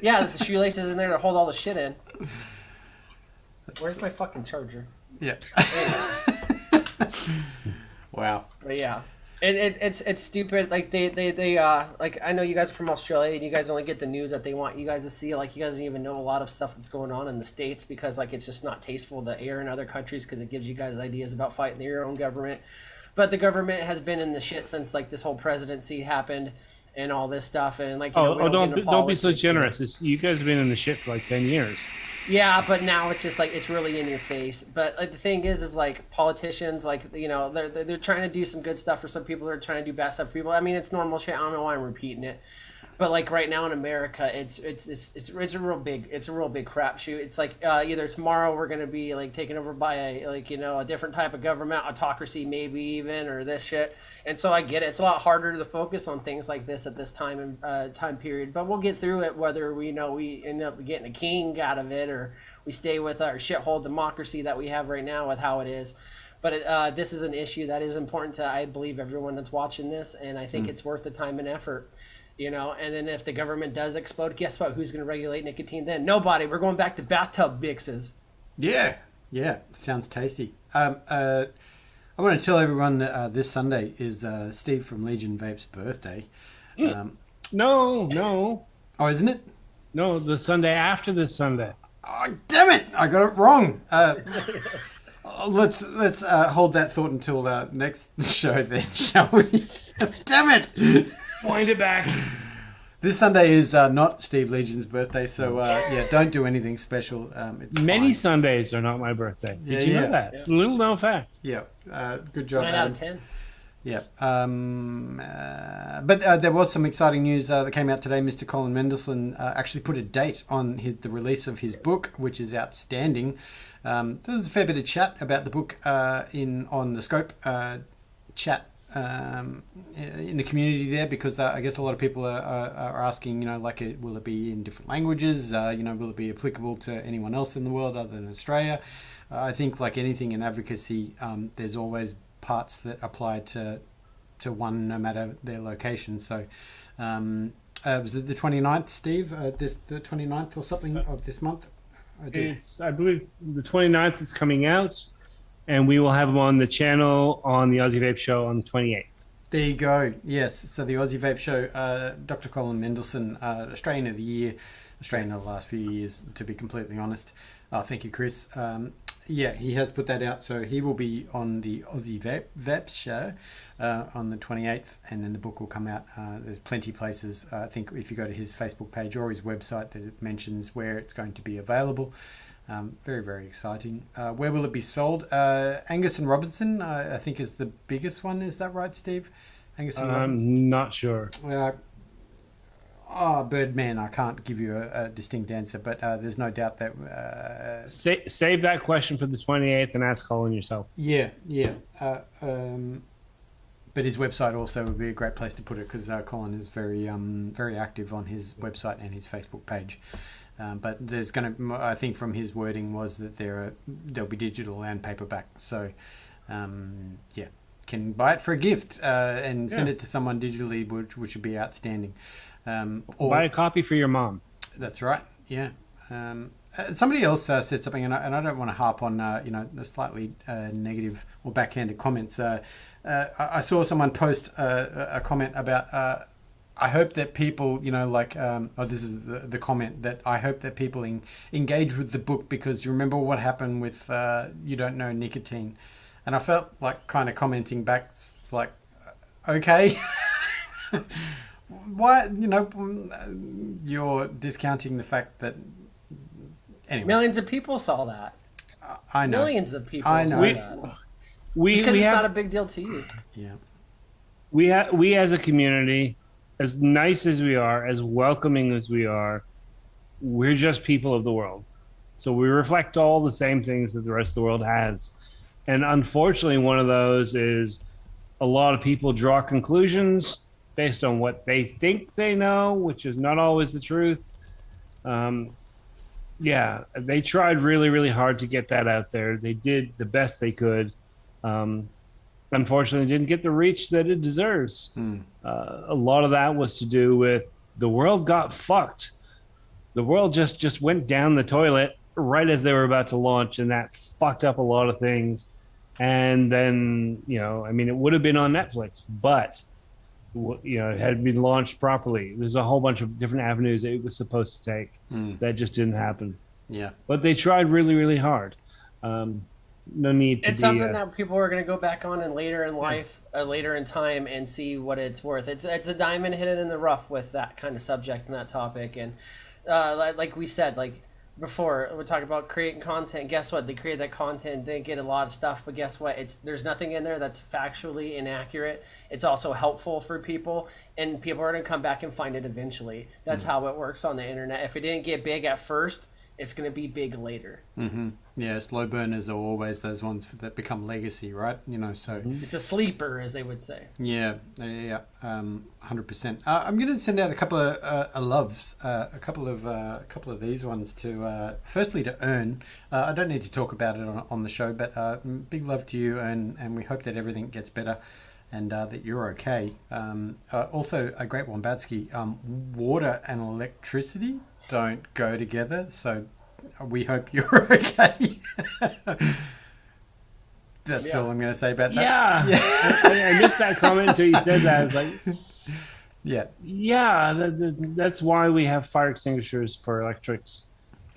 Yeah, the shoelaces in there to hold all the shit in. Where's my fucking charger? Yeah. Wow. But yeah. It's stupid. Like they like I know you guys are from Australia and you guys only get the news that they want you guys to see. Like you guys don't even know a lot of stuff that's going on in the States because like it's just not tasteful to air in other countries because it gives you guys ideas about fighting your own government. But the government has been in the shit since like this whole presidency happened and all this stuff and like don't be so generous. You guys have been in the shit for like 10 years. Yeah, but now it's just like it's really in your face. But like, the thing is like politicians, like they're trying to do some good stuff for some people. Are trying to do bad stuff for people. I mean, it's normal shit. I don't know why I'm repeating it. But like right now in America, it's a real big crapshoot. It's like either tomorrow we're gonna be like taken over by a different type of government, autocracy maybe even, or this shit. And so I get it. It's a lot harder to focus on things like this at this time period. But we'll get through it whether we end up getting a king out of it or we stay with our shithole democracy that we have right now with how it is. But this is an issue that is important to I believe everyone that's watching this, and I think it's worth the time and effort. And then if the government does explode, guess what? Who's going to regulate nicotine then? Nobody. We're going back to bathtub mixes. Yeah. Sounds tasty. I want to tell everyone that this Sunday is Steve from Legion Vape's birthday. No. Oh, isn't it? No, the Sunday after this Sunday. Oh, damn it! I got it wrong. Let's hold that thought until next show then, shall we? Damn it! Wind it back. This Sunday is not Steve Legion's birthday, so don't do anything special. It's Many fine. Sundays are not my birthday. Did you know that? Yeah. Little known fact. Yeah, good job. 9 out of 10. Yeah, but there was some exciting news that came out today. Mr. Colin Mendelsohn actually put a date on the release of his book, which is outstanding. There was a fair bit of chat about the book on the Scope chat. In the community there because I guess a lot of people are asking, will it be in different languages? Will it be applicable to anyone else in the world other than Australia? I think like anything in advocacy, there's always parts that apply to one no matter their location. So was it the 29th, Steve? The 29th or something of this month? I believe it's the 29th is coming out. And we will have them on the channel on the Aussie Vape Show on the 28th. There you go. Yes. So the Aussie Vape Show, Dr. Colin Mendelsohn, Australian of the Year, Australian of the last few years, to be completely honest. Thank you, Chris. He has put that out. So he will be on the Aussie Vape Show on the 28th, and then the book will come out. There's plenty of places. I think if you go to his Facebook page or his website, that it mentions where it's going to be available. Very, very exciting. Where will it be sold? Angus and Robinson, I think, is the biggest one. Is that right, Steve? Angus and Robinson? I'm not sure. Birdman, I can't give you a distinct answer, but there's no doubt that... Save that question for the 28th and ask Colin yourself. Yeah. But his website also would be a great place to put it because Colin is very active on his website and his Facebook page. But there's going to, I think from his wording was that there'll be digital and paperback. So, can buy it for a gift and send it to someone digitally, which would be outstanding. Or buy a copy for your mom. That's right. Yeah. Somebody else said something, and I don't want to harp on the slightly negative or backhanded comments. I saw someone post a comment about. I hope that people, this is the comment, that I hope that people engage with the book, because you remember what happened with You Don't Know Nicotine. And I felt like kind of commenting back, like, okay, why, you're discounting the fact that, anyway. Millions of people saw that. I know. Millions of people I know. saw that. Because it's not a big deal to you. Yeah. We as a community, as nice as we are, as welcoming as we are, we're just people of the world. So we reflect all the same things that the rest of the world has. And unfortunately, one of those is a lot of people draw conclusions based on what they think they know, which is not always the truth. They tried really, really hard to get that out there. They did the best they could. Unfortunately, didn't get the reach that it deserves. A lot of that was to do with the world got fucked. The world just went down the toilet right as they were about to launch, and that fucked up a lot of things. And then, it would have been on Netflix, but it had been launched properly. There's a whole bunch of different avenues it was supposed to take. That just didn't happen. Yeah. But they tried really, really hard. No need to. It's something that people are going to go back on and later in life, later in time, and see what it's worth. It's a diamond hidden in the rough with that kind of subject and that topic. And like we said, like before, we're talking about creating content. Guess what? They created that content, didn't get a lot of stuff, but guess what? There's nothing in there that's factually inaccurate. It's also helpful for people, and people are going to come back and find it eventually. That's how it works on the internet. If it didn't get big at first, it's going to be big later. Mm-hmm. Yeah, slow burners are always those ones that become legacy, right? So it's a sleeper, as they would say. Yeah, 100%. I'm going to send out a couple of loves, a couple of these ones to, firstly to Ern. I don't need to talk about it on the show, but big love to you, and we hope that everything gets better and that you're okay. Also, a great Wombatsky, water and electricity don't go together, so we hope you're okay. That's all I'm going to say about that. I missed that comment until you said that. I was like, that's why we have fire extinguishers for electrics.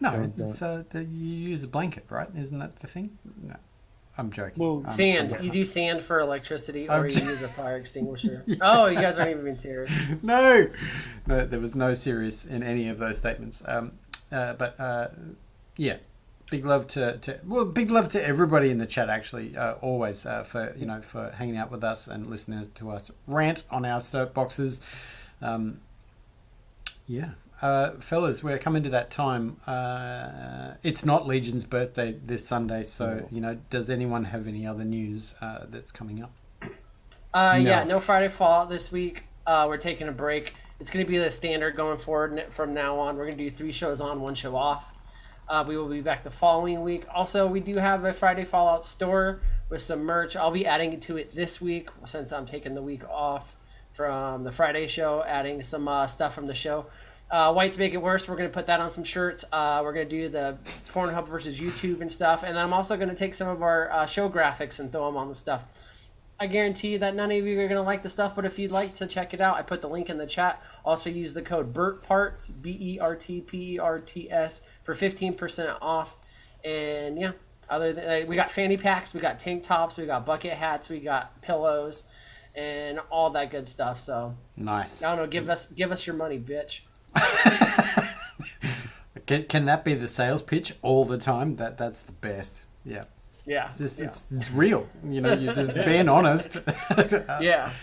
No, it's, you use a blanket, right? Isn't that the thing? No, I'm joking. Well, sand. You do sand for electricity, or you use a fire extinguisher. Oh, you guys aren't even being serious. No, there was no serious in any of those statements. Big love to everybody in the chat, actually, always for hanging out with us and listening to us rant on our soapboxes. Fellas, we're coming to that time. It's not Legion's birthday this Sunday, so does anyone have any other news that's coming up? No Friday Fallout this week. We're taking a break. It's going to be the standard going forward from now on. We're going to do 3 shows on, 1 show off. We will be back the following week. Also, we do have a Friday Fallout store with some merch. I'll be adding to it this week since I'm taking the week off from the Friday show, adding some stuff from the show. Whites Make It Worse, we're going to put that on some shirts. We're going to do the Pornhub versus YouTube and stuff. And then I'm also going to take some of our show graphics and throw them on the stuff. I guarantee that none of you are going to like the stuff, but if you'd like to check it out, I put the link in the chat. Also use the code BERTPARTS, BERTPERTS, for 15% off. And we got fanny packs, we got tank tops, we got bucket hats, we got pillows, and all that good stuff. So nice. I don't know, give us your money, bitch. Can that be the sales pitch all the time? That's the best. Yeah. Yeah, it's real. You're just being honest.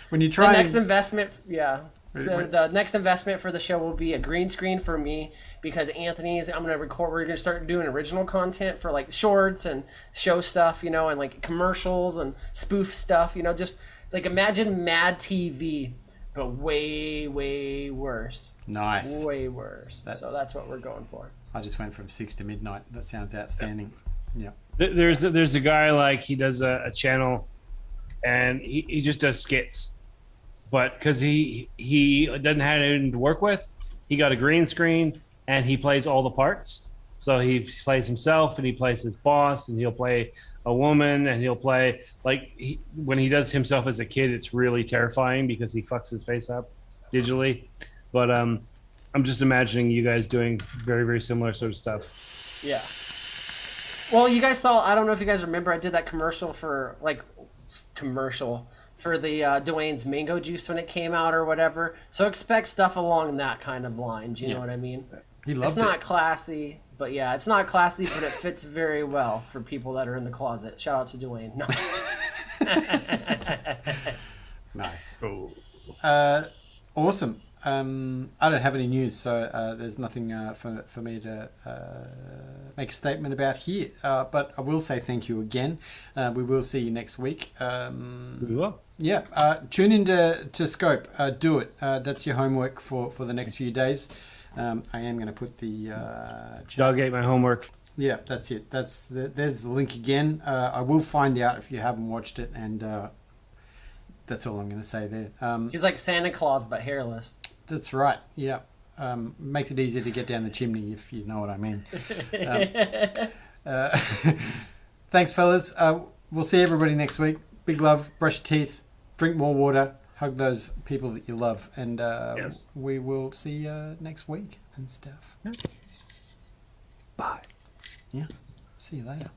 When you try the next investment, the next investment for the show will be a green screen for me, because I'm going to record. We're going to start doing original content for like shorts and show stuff, and like commercials and spoof stuff. Just like imagine Mad TV, but way, way worse. Nice. Way worse. So that's what we're going for. I just went from 6 to midnight. That sounds outstanding. Yeah. There's a guy, like, he does a channel and he just does skits. But because he doesn't have anything to work with, he got a green screen and he plays all the parts. So he plays himself and he plays his boss and he'll play a woman and he'll play when he does himself as a kid, it's really terrifying because he fucks his face up digitally. But I'm just imagining you guys doing very, very similar sort of stuff. Yeah. Well, you guys saw, I don't know if you guys remember, I did that commercial for the Dwayne's mango juice when it came out or whatever. So expect stuff along that kind of line. Do you know what I mean? He loved It's not classy, but yeah, it's not classy, but it fits very well for people that are in the closet. Shout out to Dwayne. No. Nice. Oh. Awesome. I don't have any news, so there's nothing for me to make a statement about here. But I will say thank you again. We will see you next week. We will. Yeah. Tune into Scope. Do it. That's your homework for the next few days. I am going to put the Dog ate my homework. Yeah, that's it. There's the link again. I will find out if you haven't watched it, and that's all I'm going to say there. He's like Santa Claus, but hairless. That's right. Yeah. Makes it easier to get down the chimney, if you know what I mean. Thanks, fellas. We'll see everybody next week. Big love. Brush your teeth. Drink more water. Hug those people that you love. And Yes. we will see you next week and stuff. Bye. Yeah. See you later.